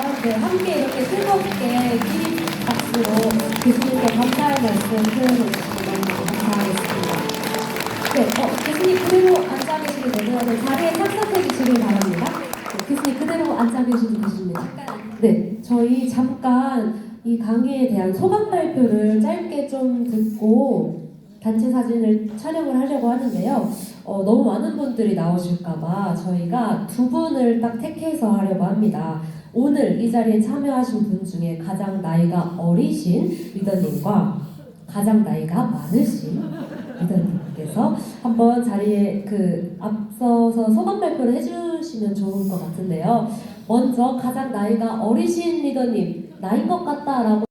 함께 이렇게 뜨겁게 끼리 박수로 교수님께 감사의 말씀 표현해주시면 감사하겠습니다. 네, 교수님 그대로 앉아 계시게 되면 자리에 착석해 주시길 바랍니다. 네, 교수님 그대로 앉아 계시도 되십니다. 네, 저희 잠깐 이 강의에 대한 소감 발표를 짧게 좀 듣고 단체 사진을 촬영을 하려고 하는데요. 너무 많은 분들이 나오실까봐 저희가 두 분을 딱 택해서 하려고 합니다. 오늘 이 자리에 참여하신 분 중에 가장 나이가 어리신 리더님과 가장 나이가 많으신 리더님께서 한번 자리에 앞서서 소감 발표를 해주시면 좋을 것 같은데요. 먼저 가장 나이가 어리신 리더님, 나인 것 같다라고